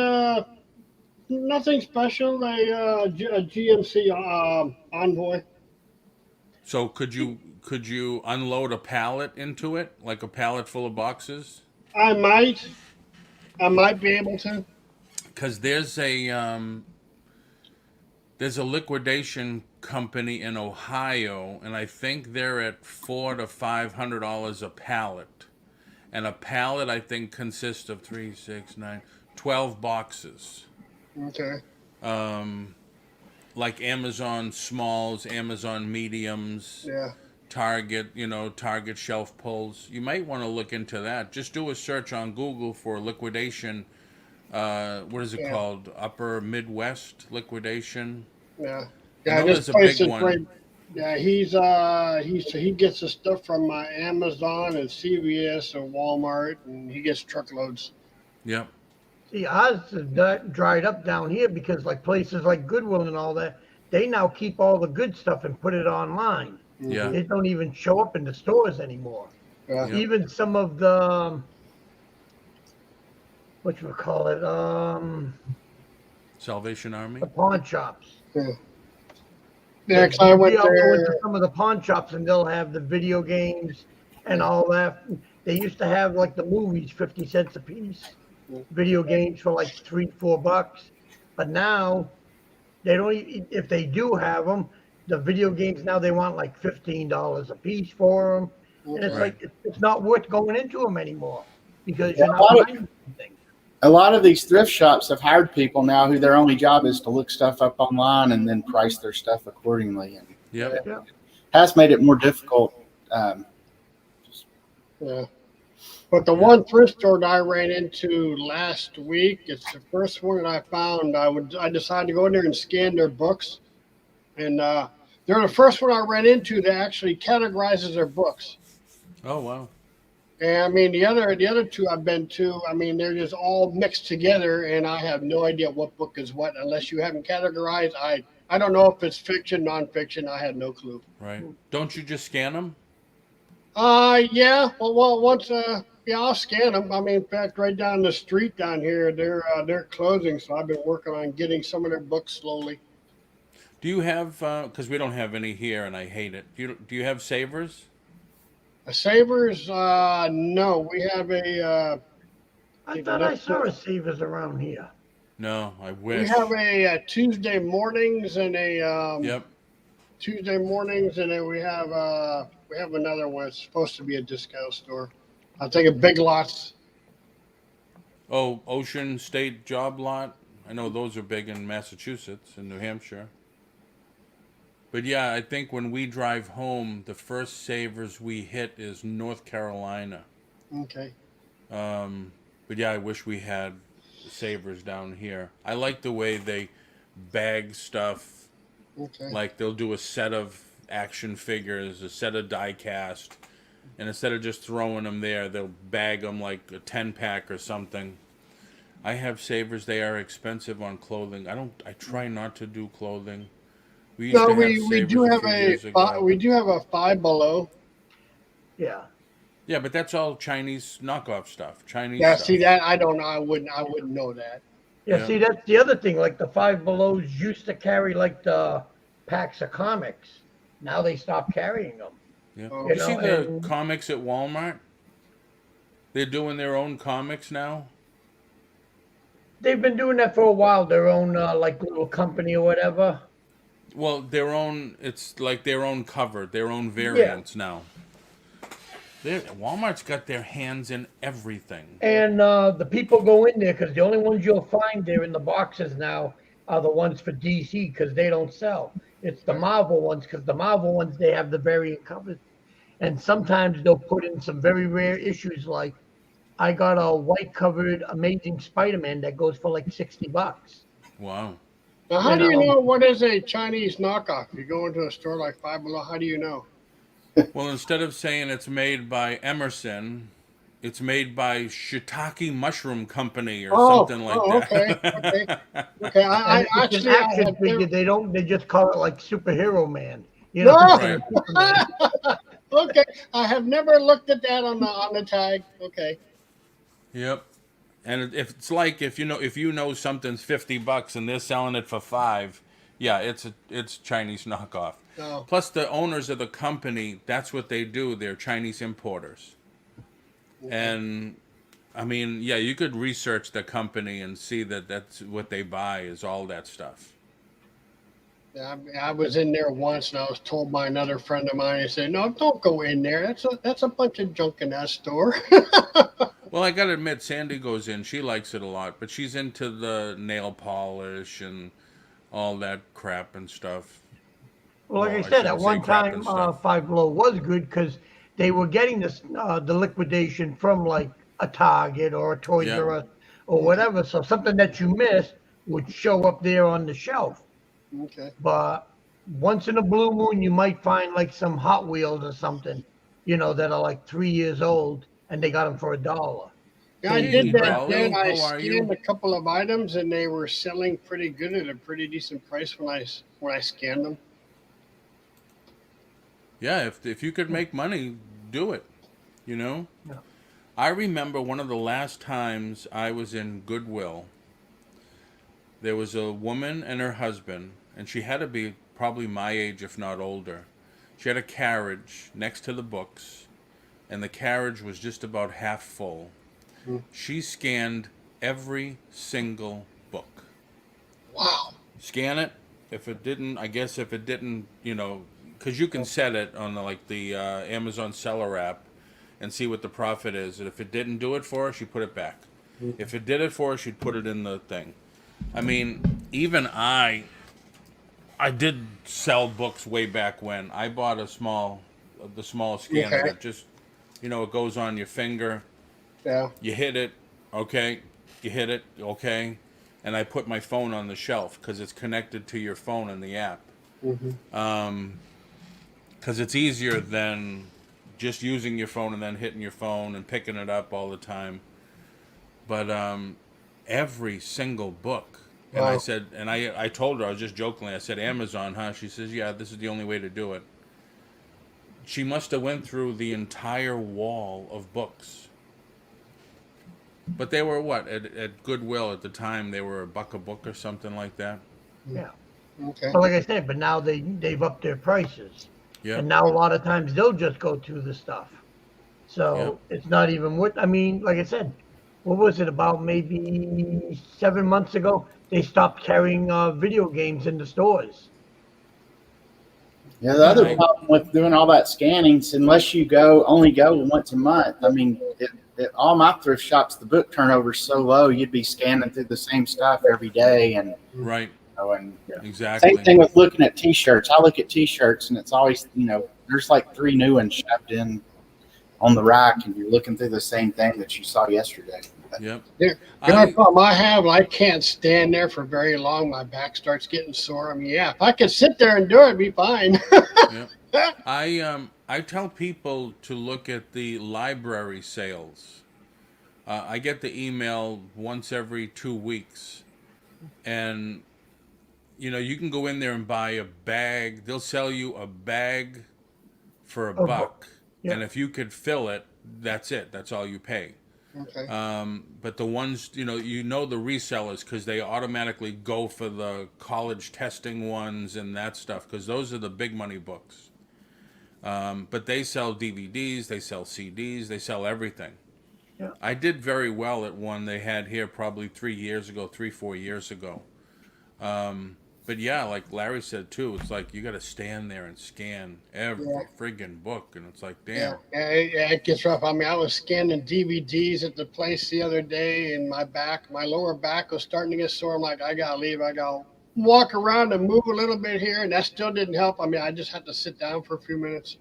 nothing special. A GMC Envoy.
So could you unload a pallet into it, like a pallet full of boxes?
I might be able to.
Because there's There's a liquidation company in Ohio, and I think they're at $400 to $500 a pallet. And a pallet, I think, consists of 12 boxes.
Okay.
Like Amazon smalls, Amazon mediums,
Yeah.
Target, Target shelf pulls. You might want to look into that. Just do a search on Google for liquidation. What is it
Yeah.
called? Upper Midwest liquidation.
Yeah.
I
Yeah.
know
This
there's a
place
big
is
one.
great. Yeah. He gets his stuff from Amazon and CVS and Walmart, and he gets truckloads.
Yep.
See, ours is dried up down here because like places like Goodwill and all that, they now keep all the good stuff and put it online.
Yeah.
Mm-hmm.
It don't even show up in the stores anymore.
Yeah.
Yep.
Even some of the what you call it,
Salvation Army.
the pawn shops.
Yeah. Yeah. 'Cause I went
I'll go into
there.
some of the pawn shops and they'll have the video games and all that. They used to have like the movies, 50 cents a piece, video games for like $3, $4. But now they don't, if they do have them, the video games now they want like $15 a piece for them. And it's
Okay.
Right.
like, it's not worth going into them anymore because
Yeah,
you're not buying anything.
A lot of these thrift shops have hired people now who their only job is to look stuff up online and then price their stuff accordingly, and
Yep.
Yeah.
has made it more difficult.
Yeah. But the one thrift store that I ran into last week, it's the first one that I found. I decided to go in there and scan their books, and they're the first one I ran into that actually categorizes their books.
Oh wow.
And I mean the other two I've been to, I mean they're just all mixed together, and I have no idea what book is what unless you haven't categorized. I don't know if it's fiction, nonfiction. I had no clue.
Right. Don't you just scan them?
Yeah. Well, once yeah, I'll scan them. I mean, in fact, right down the street down here, they're closing, so I've been working on getting some of their books slowly.
Do you have? Because we don't have any here, and I hate it. Do you have savers?
Savers, no, we have a
I thought I saw a Savers around here.
No, I
we
wish.
have a Tuesday mornings and a
Yep.
Tuesday mornings, and then we have another one. It's supposed to be a discount store. I think a Big Lots.
Oh, Ocean State Job Lot. I know those are big in Massachusetts and New Hampshire. But yeah, I think when we drive home, the first savers we hit is North Carolina.
Okay.
But yeah, I wish we had savers down here. I like the way they bag stuff.
Okay.
Like they'll do a set of action figures, a set of die cast, and instead of just throwing them there, they'll bag them like a 10-pack or something. I have savers. They are expensive on clothing. I try not to do clothing. We used
No,
to have
we
savers
do
a
have
few
a
years ago.
we do have a Five Below.
Yeah.
Yeah, but that's all Chinese knockoff stuff. Chinese
Yeah,
stuff.
see that I don't know. I wouldn't know that.
Yeah,
Yeah.
see, that's the other thing. Like the Five Belows used to carry like the packs of comics. Now they stopped carrying them.
Yeah.
Oh.
You see
know,
the
and-
comics at Walmart? They're doing their own comics now.
They've been doing that for a while. Their own like little company or whatever.
Well, their own. It's like their own cover, their own variants now. Walmart's got their hands in everything.
And the people go in there because the only ones you'll find there in the boxes now are the ones for DC because they don't sell. It's the Marvel ones because the Marvel ones they have the variant covers, and sometimes they'll put in some very rare issues. Like I got a white covered Amazing Spider-Man that goes for like $60.
Wow.
Now, how
You
do you
know.
know what is a Chinese knockoff? You go into a store like Five Below. How do you know?
Well, instead of saying it's made by Emerson, it's made by Shiitake Mushroom Company or something like
okay,
that.
okay. I
And it's
actually
an
I
action
have
figure.
never,
They just call it like Superhero Man. You know,
No!
instead of Superman.
okay. I have never looked at that on the tag. Okay.
Yep. And if it's like if you know something's $50 and they're selling it for $5, yeah, it's Chinese knockoff.
No.
Plus, the owners of the company, that's what they do. They're Chinese importers. And, I mean, yeah, you could research the company and see that that's what they buy is all that stuff.
I was in there once, and I was told by another friend of mine. He said, "No, don't go in there. That's a bunch of junk in that store."
Well, I gotta admit, Sandy goes in. She likes it a lot, but she's into the nail polish and all that crap and stuff.
Well, like I
Well, I
said, at
shouldn't say
one
crap and
time,
stuff.
Five Below was good because they were getting this the liquidation from like a Target or a Toys
Yeah.
R Us or whatever. So something that you missed would show up there on the shelf.
Okay.
But once in a blue moon, you might find like some Hot Wheels or something, that are like 3 years old, and they got them for $1.
Yeah,
So
I
you
did
Hey,
can
that
grab
then.
Paulie,
I
how are you?
scanned a couple of items, and they were selling pretty good at a pretty decent price when I scanned them.
Yeah, if you could make money, do it. You know.
yeah.
I remember one of the last times I was in Goodwill. There was a woman and her husband, and she had to be probably my age, if not older. She had a carriage next to the books, and the carriage was just about half full.
Hmm.
She scanned every single book.
Wow.
Scan it. If it didn't, I guess if it didn't, because you can set it on the Amazon seller app and see what the profit is. And if it didn't do it for her, she put it back. If it did it for her, she'd put it in the thing. I mean, even I did sell books way back when. I bought the small scanner
Okay.
that just, it goes on your finger.
Yeah.
You hit it, okay. You hit it, okay. And I put my phone on the shelf because it's connected to your phone in the app.
Hmm.
Because it's easier than just using your phone and then hitting your phone and picking it up all the time. But every single book. And I
Wow.
said, and I told her, I was just jokingly, I said, Amazon, huh? She says, yeah, this is the only way to do it. She must have went through the entire wall of books. But they were what? At Goodwill at the time, they were $1 a book or something like that.
Yeah.
Okay.
But like I said, but now they've upped their prices,
Yep,
and now a lot of times they'll just go to the stuff.
yep.
So it's not even what I mean. Like I said, what was it about maybe 7 months ago? They stopped carrying video games in the stores.
Yeah, the other
I,
problem with doing all that scanning is unless you only go once a month. I mean, all my thrift shops, the book turnover is so low, you'd be scanning through the same stuff every day, and
right,
and
Yeah.
same
exactly.
thing with looking at T-shirts. I look at T-shirts, and it's always there's like 3 new ones shoved in on the rack, and you're looking through the same thing that you saw yesterday.
Yep.
The only
I,
problem I have, I can't stand there for very long. My back starts getting sore. I mean, yeah, if I could sit there and do it, it'd be fine.
yep. I tell people to look at the library sales. I get the email once every 2 weeks, and you can go in there and buy a bag. They'll sell you a bag for
Oh,
$1,
yeah.
and if you could fill it, that's it. That's all you pay.
Okay.
But the ones the resellers because they automatically go for the college testing ones and that stuff because those are the big money books. But they sell DVDs, they sell CDs, they sell everything.
Yeah.
I did very well at one they had here probably 4 years ago. But yeah, like Larry said too, it's like you got to stand there and scan every
Yeah.
friggin' book, and it's like,
Yeah,
damn.
it gets rough. I mean, I was scanning DVDs at the place the other day, and my lower back was starting to get sore. I'm like, I gotta leave. I gotta walk around and move a little bit here, and that still didn't help. I mean, I just had to sit down for a few minutes.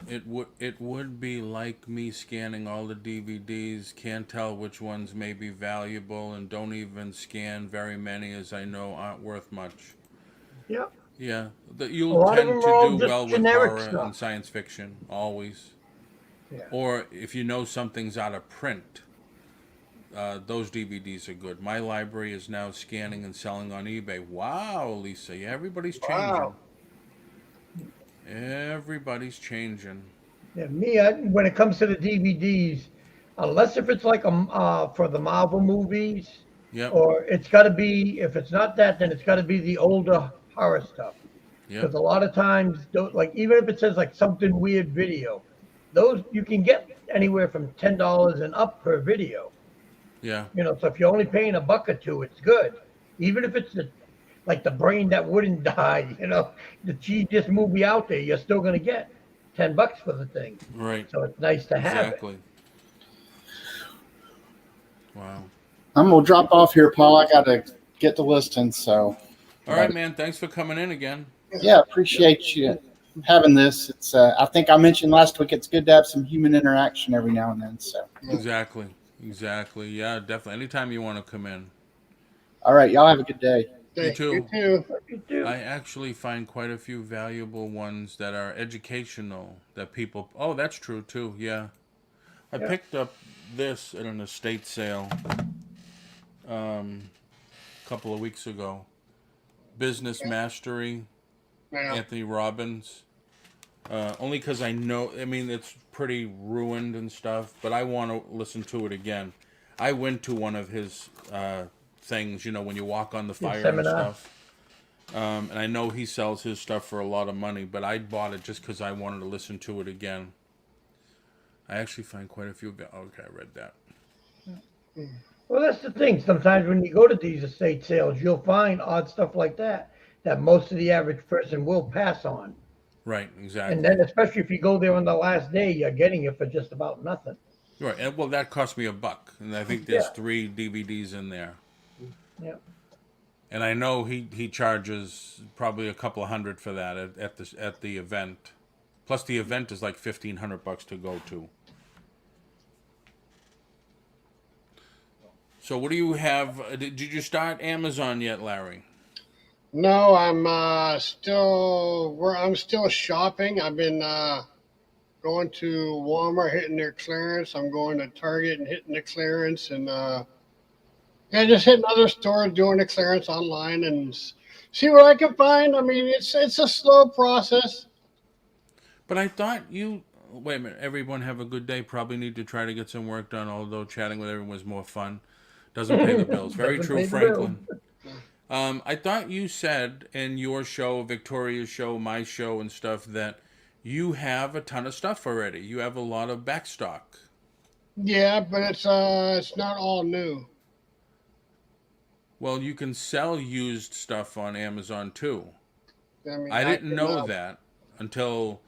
It would be like me scanning all the DVDs, can't tell which ones may be valuable, and don't even scan very many as I know aren't worth much.
Yeah.
Yeah,
A
you'll
lot of
tend
them are
to
all
do
just
well with
generic
horror and
stuff.
science fiction, always.
Yeah.
Or if you know something's out of print, those DVDs are good. My library is now scanning and selling on eBay. Wow, Lisa, yeah, everybody's changing.
Wow.
Everybody's changing.
Yeah. When it comes to the DVDs, unless if it's like for the Marvel movies,
Yep,
or it's got to be if it's not that, then it's got to be the older horror stuff.
yep,
Because a lot of times, like even if it says like something weird video, those you can get anywhere from $10 and up per video.
yeah,
So if you're only paying $1 or $2, it's good. Even if it's like the brain that wouldn't die. The cheese just movie out there. You're still gonna get $10 for the thing.
Right.
So it's nice to have it.
Exactly. Wow.
I'm gonna drop off here, Paul. I gotta get the listing. So,
All right, man. Thanks for coming in again.
yeah, appreciate you having this. It's I think I mentioned last week it's good to have some human interaction every now and then. So,
Exactly. Exactly. Yeah, definitely. Anytime you want to come in.
all right, y'all have a good day.
You too.
You too.
You do.
I actually find quite a few valuable ones that are educational that people. Oh, that's true too. Yeah. I
Yeah.
picked up this at an estate sale a couple of weeks ago. Business Mastery,
Yeah.
Anthony Robbins. Only because I know, I mean, it's pretty ruined and stuff, but I want to listen to it again. I went to one of his things, when you walk on the fire and
seminar.
stuff. And I know he sells his stuff for a lot of money, but I bought it just because I wanted to listen to it again. I actually find quite a few. Okay, I read that.
Well, that's the thing. Sometimes when you go to these estate sales, you'll find odd stuff like that most of the average person will pass on.
Right, exactly.
And then, especially if you go there on the last day, you're getting it for just about nothing.
Right, and well, that cost me $1, and I think there's
Yeah.
3 DVDs in there.
Yeah.
And I know he charges probably a couple of hundred for that at the event. Plus, the event is like $1,500 to go to. So, what do you have? Did you start Amazon yet, Larry?
No, I'm still shopping. I've been going to Walmart, hitting their clearance. I'm going to Target and hitting the clearance, and just hitting other stores, doing the clearance online, and see what I can find. I mean, it's a slow process.
But I thought you. Wait a minute. Everyone have a good day. Probably need to try to get some work done. Although chatting with everyone was more fun. Doesn't pay the bills. Very
Doesn't
true,
pay the
Franklin. I thought you said in your show, Victoria's show, my show, and stuff that you have a ton of stuff already. You have a lot of backstock.
Yeah, but it's not all new.
Well, you can sell used stuff on Amazon too.
I mean,
I didn't
can,
know that until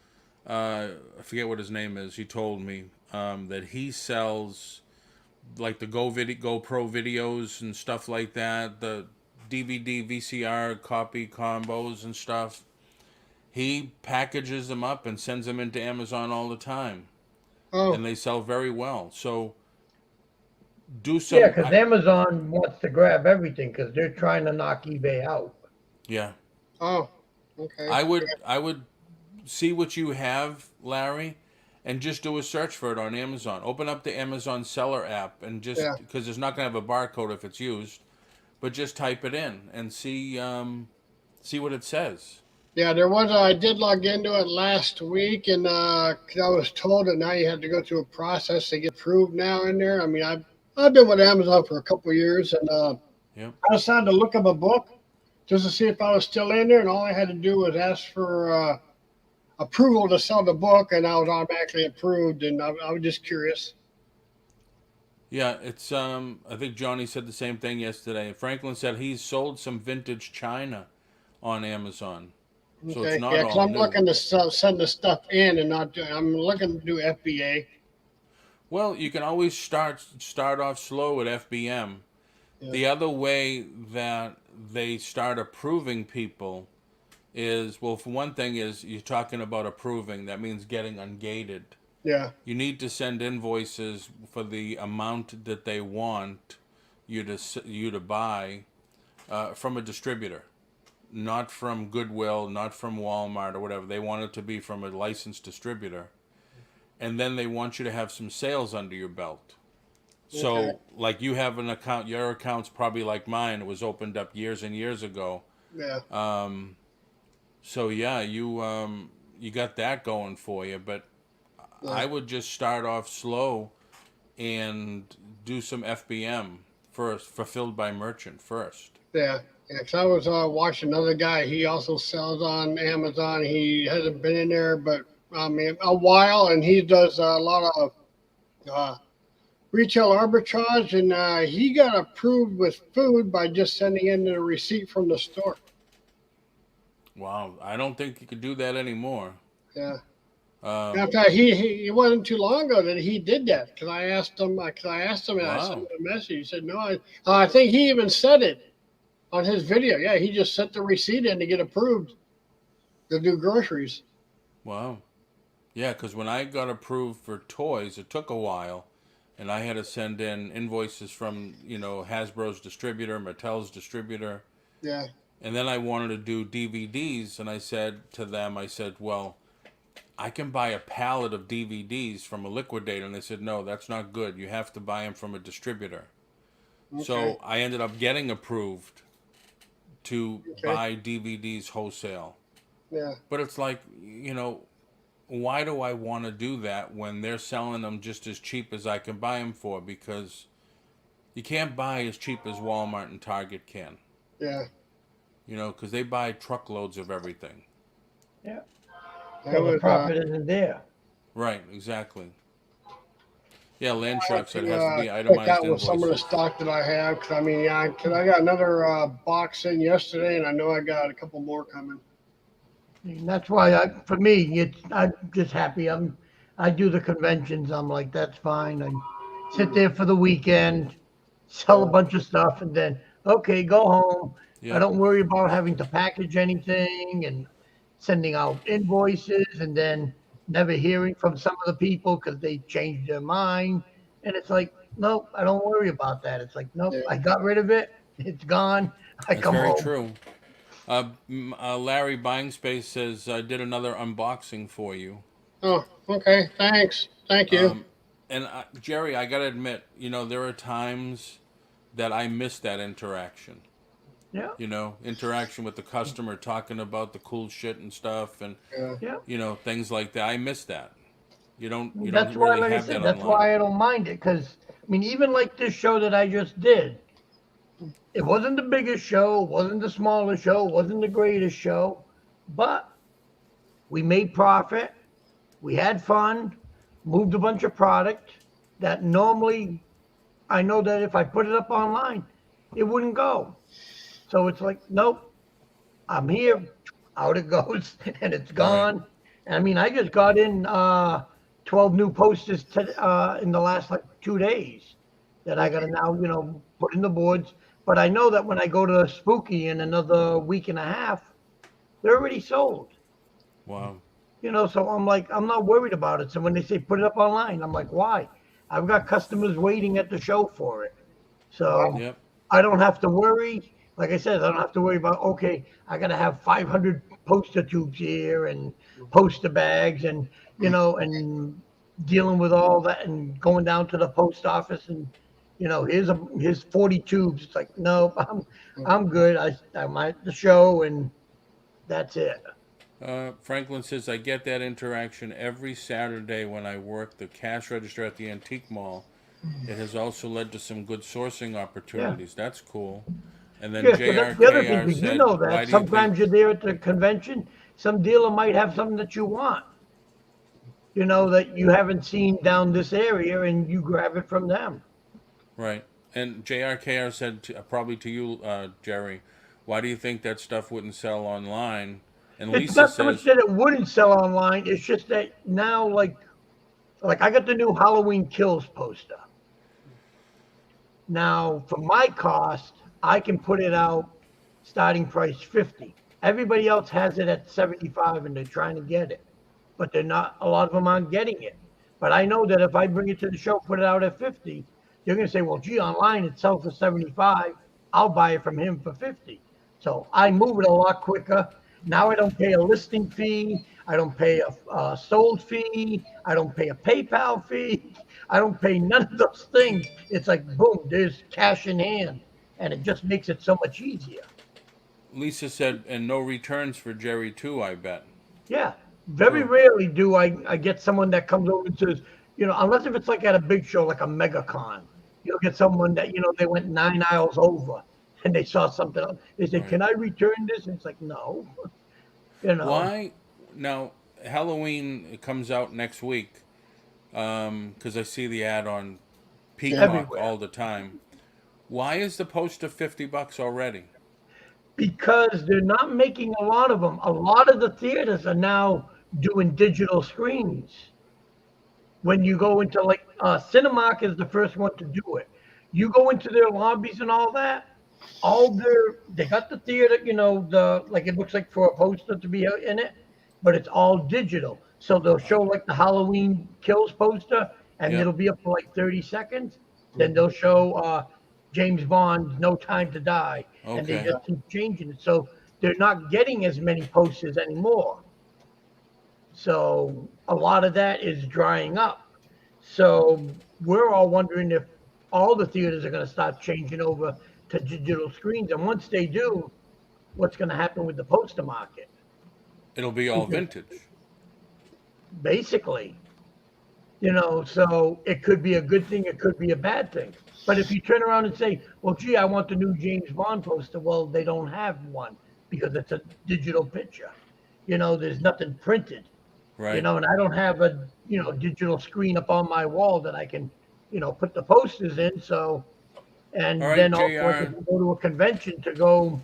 I forget what his name is. He told me that he sells like the GoPro videos and stuff like that, the DVD, VCR copy combos and stuff. He packages them up and sends them into Amazon all the time, and
Oh,
they sell very well. So do some.
Yeah, because Amazon wants to grab everything because they're trying to knock eBay out.
Yeah,
oh, okay.
I would see what you have, Larry, and just do a search for it on Amazon. Open up the Amazon seller app and just
Yeah.
because it's not going to have a barcode if it's used, but just type it in and see what it says.
Yeah, I did log into it last week, and 'cause I was told that now you have to go through a process to get approved now in there. I mean, I've been with Amazon for a couple of years, and
Yep.
I decided to look up a book just to see if I was still in there, and all I had to do was ask for approval to sell the book, and I was automatically approved, and I was just curious.
Yeah, it's I think Johnny said the same thing yesterday. Franklin said he's sold some vintage china on Amazon. So
Okay,
it's not
yeah, because
all
I'm
new.
looking to send the stuff in, and I'm looking to do FBA.
Well, you can always start off slow at FBM.
Yeah.
The other way that they start approving people is, well, for one thing is you're talking about approving. That means getting ungated.
Yeah,
You need to send invoices for the amount that they want you to buy from a distributor, not from Goodwill, not from Walmart or whatever. They want it to be from a licensed distributor, and then they want you to have some sales under your belt. So,
Okay.
like you have an account, your account's probably like mine. It was opened up years and years ago.
yeah.
So yeah, you got that going for you, but I would just start off slow and do some FBM first, fulfilled by merchant first.
Yeah, yeah. 'Cause I was watching another guy. He also sells on Amazon. He hasn't been in there, but I mean, a while, and he does a lot of retail arbitrage. And he got approved with food by just sending in the receipt from the store.
Wow, I don't think you could do that anymore.
Yeah.
Um,
In fact, he it wasn't too long ago that he did that because I asked him and I sent
wow,
him a message. He said no. I think he even said it on his video. Yeah, he just sent the receipt in to get approved to do groceries.
wow. Yeah, because when I got approved for toys, it took a while, and I had to send in invoices from Hasbro's distributor, Mattel's distributor,
Yeah.
and then I wanted to do DVDs, and I said to them, I said, well, I can buy a pallet of DVDs from a liquidator, and they said, no, that's not good. You have to buy them from a distributor.
Okay.
So I ended up getting approved to
Okay.
buy DVDs wholesale.
Yeah.
But it's like, why do I want to do that when they're selling them just as cheap as I can buy them for? Because you can't buy as cheap as Walmart and Target can.
Yeah.
Because they buy truckloads of everything.
Yeah.
That
So the
was
profit isn't there.
Right, exactly. Yeah, Land
I
Shark
like
said it
to
has to be
check
itemized
out with some of the
invoices.
stock that I have because I mean, yeah, 'cause I got another box in yesterday, and I know I got a couple more coming.
And that's why for me, I'm just happy. I do the conventions. I'm like, that's fine. I sit
Mm.
there for the weekend, sell a
Yeah.
bunch of stuff, and then okay, go home. I
Yep,
don't worry about having to package anything and sending out invoices and then never hearing from some of the people because they changed their mind. And it's like, nope, I don't worry about that. It's like, nope,
Yeah.
I got rid of it. It's gone. I
that's
come
very
home.
true. Larry Buying Space says, I did another unboxing for you.
Oh, okay. Thanks. Thank you.
Um, and Jerry, I got to admit, there are times that I miss that interaction.
Yeah,
Interaction with the customer, talking about the cool shit and stuff, and
Yeah.
yeah.
things like that. I miss that. You don't
That's why,
really
like I
have that
said, that's
online.
why I don't mind it. Because I mean, even like this show that I just did, it wasn't the biggest show, wasn't the smallest show, wasn't the greatest show, but we made profit. We had fun, moved a bunch of product that normally I know that if I put it up online, it wouldn't go. So it's like, nope, I'm here, out it goes, and it's
Right.
gone. And I mean, I just got in 12 new posters in the last like 2 days that I got to now, put in the boards. But I know that when I go to Spooky in another week and a half, they're already sold.
Wow.
So I'm like, I'm not worried about it. So when they say put it up online, I'm like, why? I've got customers waiting at the show for it. So
Yep.
I don't have to worry. Like I said, I don't have to worry about, okay, I got to have 500 poster tubes here and poster bags and dealing with all that and going down to the post office and, here's 40 tubes. It's like, no, I'm good. I'm at the show and that's it.
Franklin says, I get that interaction every Saturday when I work the cash register at the antique mall. It has also led to some good sourcing
Yeah.
opportunities. That's cool. And then
Yeah, so that's the other thing,
JRKR
because you
said,
know
why
that
do you think?
sometimes you're there at the convention, some dealer might have something that you want, that you haven't seen down this area, and you grab it from them.
Right. And JRKR said, probably to you, Jerry, why do you think that stuff wouldn't sell online? And
It's
Lisa
not so much
says,
that it wouldn't sell online, it's just that now, like I got the new Halloween Kills poster. Now, for my cost, I can put it out starting price 50. Everybody else has it at 75 and they're trying to get it. But they're not, a lot of them aren't getting it. But I know that if I bring it to the show, put it out at 50, they're going to say, well, gee, online it sells for 75. I'll buy it from him for 50. So I move it a lot quicker. Now I don't pay a listing fee. I don't pay a sold fee. I don't pay a PayPal fee. I don't pay none of those things. It's like, boom, there's cash in hand. And it just makes it so much easier.
Lisa said, and no returns for Jerry too, I bet.
Yeah, very
True.
rarely do I get someone that comes over and says, unless if it's like at a big show like a MegaCon, you'll get someone that they went 9 aisles over and they saw something else. They say,
Right.
"Can I return this?" And it's like, no, you know,
Why? Now, Halloween comes out next week because I see the ad on
Yeah.
Peacock
everywhere.
all the time. Why is the poster $50 already?
because they're not making a lot of them. A lot of the theaters are now doing digital screens. When you go into like Cinemark is the first one to do it. You go into their lobbies and all that. They got the theater, the like it looks like for a poster to be in it, but it's all digital. So they'll show like the Halloween Kills poster, and
Yep.
it'll be up for like 30 seconds. Then they'll show James Bond's No Time to Die, and they
Okay.
just keep changing it. So they're not getting as many posters anymore. So a lot of that is drying up. So we're all wondering if all the theaters are going to start changing over to digital screens. And once they do, what's going to happen with the poster market?
It'll be all
Because
vintage.
basically, so it could be a good thing, it could be a bad thing. But if you turn around and say, well, gee, I want the new James Bond poster, well, they don't have one because it's a digital picture. There's nothing printed.
Right.
And I don't have a digital screen up on my wall that I can put the posters in. So, and
All right,
then also I
JR.
can go to a convention to go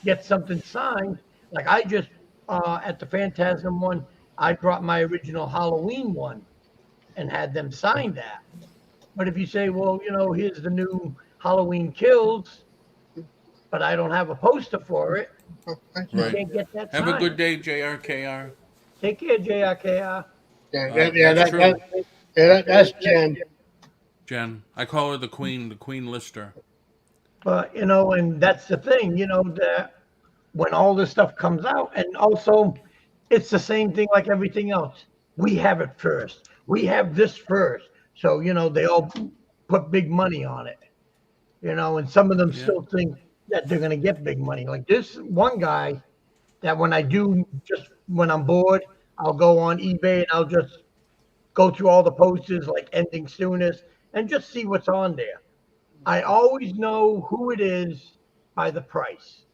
get something signed. Like I just at the Phantasm one, I brought my original Halloween one and had them sign that. But if you say, well, here's the new Halloween Kills, but I don't have a poster for it, you
Right.
can't get that
Have a
signed.
good day, JRKR.
Take care, JRKR.
That's true.
That's Jen.
Jen. I call her the queen lister.
But and that's the thing, that when all this stuff comes out, and also it's the same thing like everything else. We have it first. We have this first. So, they all put big money on it. And some of them
Yeah.
still think that they're gonna get big money. Like this one guy that when I'm bored, I'll go on eBay and I'll just go through all the posters like ending soonest and just see what's on there. I always know who it is by the price.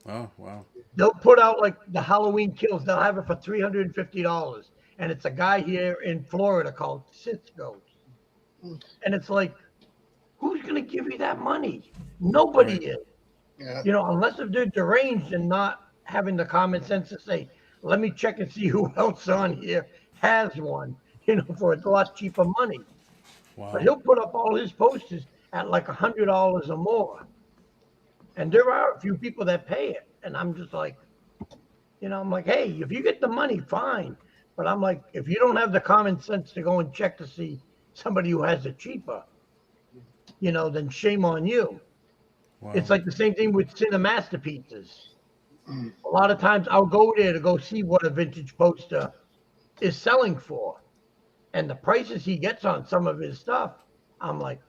Oh, wow.
They'll put out like the Halloween Kills. They'll have it for $350, and it's a guy here in Florida called Cisco. And it's like, who's gonna give you that money? Nobody
Right.
is.
Yeah.
Unless if they're deranged and not having the common sense to say, let me check and see who else on here has one. For a lot cheaper money. But
Wow.
he'll put up all his posters at like $100 or more. And there are a few people that pay it. And I'm just like, I'm like, hey, if you get the money, fine. But I'm like, if you don't have the common sense to go and check to see somebody who has it cheaper, then shame on you.
Wow.
It's like the same thing with Cinemasterpieces. A lot of times I'll go there to go see what a vintage poster is selling for. And the prices he gets on some of his stuff, I'm like,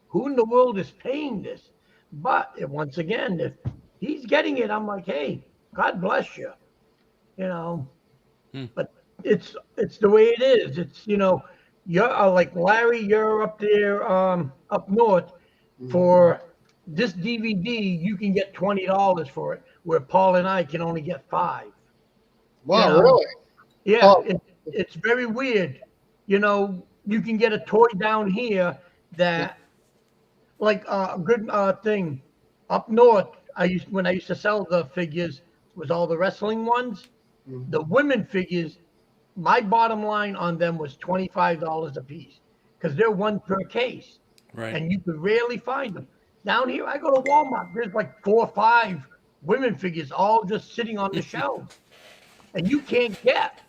who in the world is paying this? But once again, if he's getting it, I'm like, hey, God bless you. But it's the way it is. It's you're like Larry, you're up there up north for this DVD, you can get $20 for it, where Paul and I can only get $5.
Wow, really?
Yeah,
Oh.
it's very weird. You can get a toy down here that, like a good thing up north. When I used to sell the figures, was all the wrestling ones. The women figures, my bottom line on them was $25 a piece because they're one per case,
Right.
and you could rarely find them. Down here, I go to Walmart. There's like 4 or 5 women figures all just sitting on the shelf, and you can't get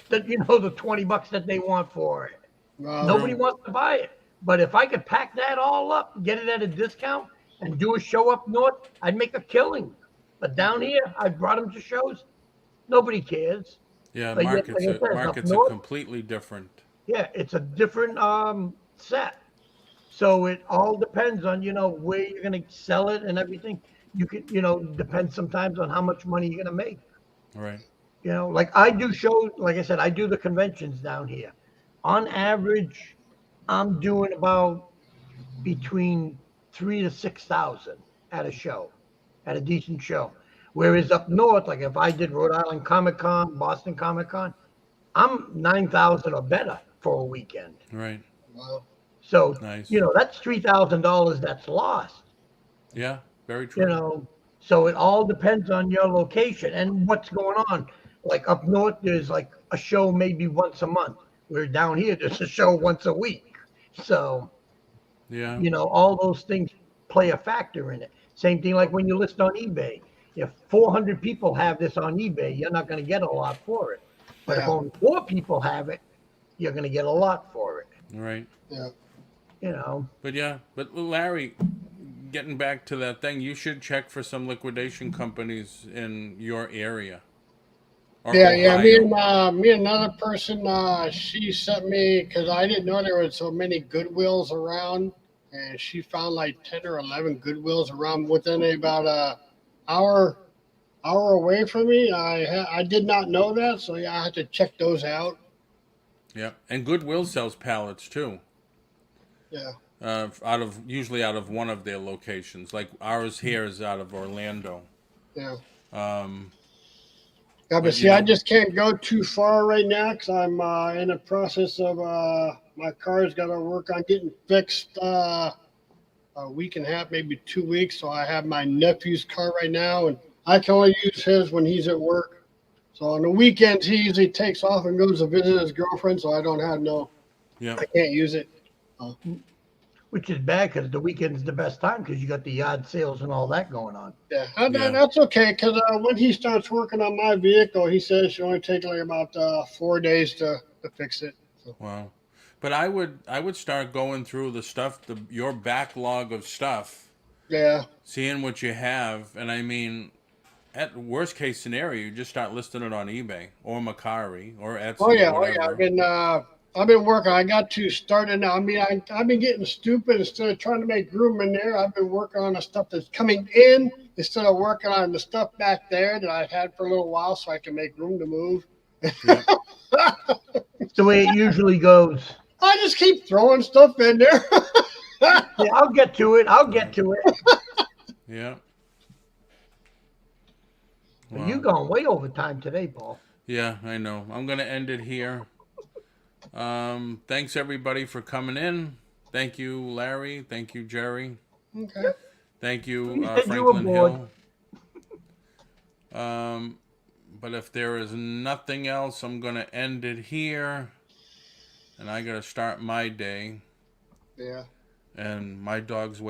the the $20 that they want for it. Nobody wants to buy it. But if I could pack that all up, get it at a discount, and do a show up north, I'd make a killing. But down here, I brought them to shows. Nobody cares.
Yeah,
But yet,
markets
like I said, up
markets are
north,
completely different.
yeah, it's a different set. So it all depends on where you're gonna sell it and everything. You can depends sometimes on how much money you're gonna make.
Right.
Like I do shows. Like I said, I do the conventions down here. On average, I'm doing about between 3 to 6,000 at a show, at a decent show. Whereas up north, like if I did Rhode Island Comic Con, Boston Comic Con, I'm 9,000 or better for a weekend.
Right.
Wow.
So
Nice.
that's $3,000 that's lost.
Yeah, very true.
So it all depends on your location and what's going on. Like up north, there's like a show maybe once a month. Where down here, there's a show once a week. So,
Yeah.
all those things play a factor in it. Same thing like when you list on eBay. If 400 people have this on eBay, you're not going to get a lot for it. But if
Yeah.
only 4 people have it, you're going to get a lot for it.
Right.
Yeah.
But Larry, getting back to that thing, you should check for some liquidation companies in your area. Or
Yeah.
Ohio.
Me and another person, she sent me because I didn't know there were so many Goodwills around, and she found like 10 or 11 Goodwills around within about a hour away from me. I did not know that, so yeah, I had to check those out.
Yeah, and Goodwill sells pallets too.
Yeah.
Usually out of one of their locations. Like ours here is out of Orlando.
Yeah.
Um,
Yeah, but
but
see, I just can't go too far right now because I'm in the process of my car's got to work on getting fixed a week and a half, maybe 2 weeks. So I have my nephew's car right now, and I can only use his when he's at work. So on the weekends, he usually takes off and goes to visit his girlfriend. So I don't have
yeah,
I can't use it.
Which is bad because the weekend's the best time because you got the yard sales and all that going on.
Yeah,
Yeah.
that's okay because when he starts working on my vehicle, he says it should only take like about 4 days to fix it. So.
wow. But I would start going through the stuff, your backlog of stuff,
Yeah.
seeing what you have, and I mean, at worst case scenario, you just start listing it on eBay or Macari or Etsy
Oh yeah,
or whatever.
I've been working. I got to start it now. I mean, I've been getting stupid instead of trying to make room in there. I've been working on the stuff that's coming in instead of working on the stuff back there that I've had for a little while, so I can make room to move.
Yeah.
It's the way it usually goes.
I just keep throwing stuff in there.
Yeah, I'll get to it.
Yeah.
But you going way over time today, Paul.
Yeah, I know. I'm going to end it here. Thanks everybody for coming in. Thank you, Larry. Thank you, Jerry.
Okay.
Thank you,
You said you were
Franklin
bored.
Hill. But if there is nothing else, I'm going to end it here. And I got to start my day.
Yeah.
And my dog's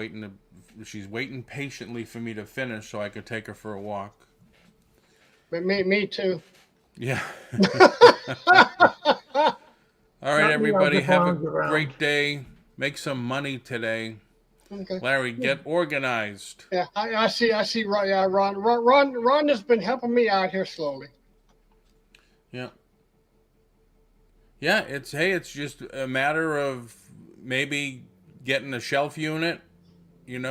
she's waiting patiently for me to finish so I could take her for a walk.
But me too.
Yeah. All right,
Not me,
everybody,
I'll just
have a
lounge around.
great day. Make some money today.
Okay.
Larry, get organized.
Yeah, I see. Ron, yeah, Ron has been helping me out here slowly.
Yeah. Yeah, it's just a matter of maybe getting a shelf unit, and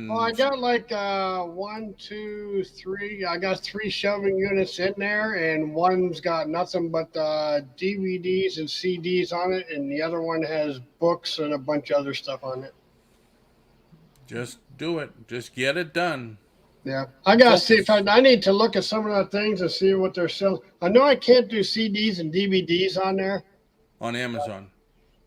Well, I got like 1, 2, 3. I got 3 shelving units in there, and one's got nothing but DVDs and CDs on it, and the other one has books and a bunch of other stuff on it.
just do it. Just get it done.
Yeah, I gotta see if I need to look at some of the things and see what they're selling. I know I can't do CDs and DVDs on there.
On Amazon.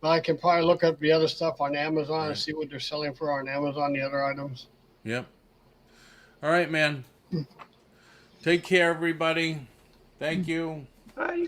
But I can probably look up the other stuff on Amazon and see what they're selling for on Amazon, the other items.
Yep. All right, man. Take care, everybody. Thank you.
Bye.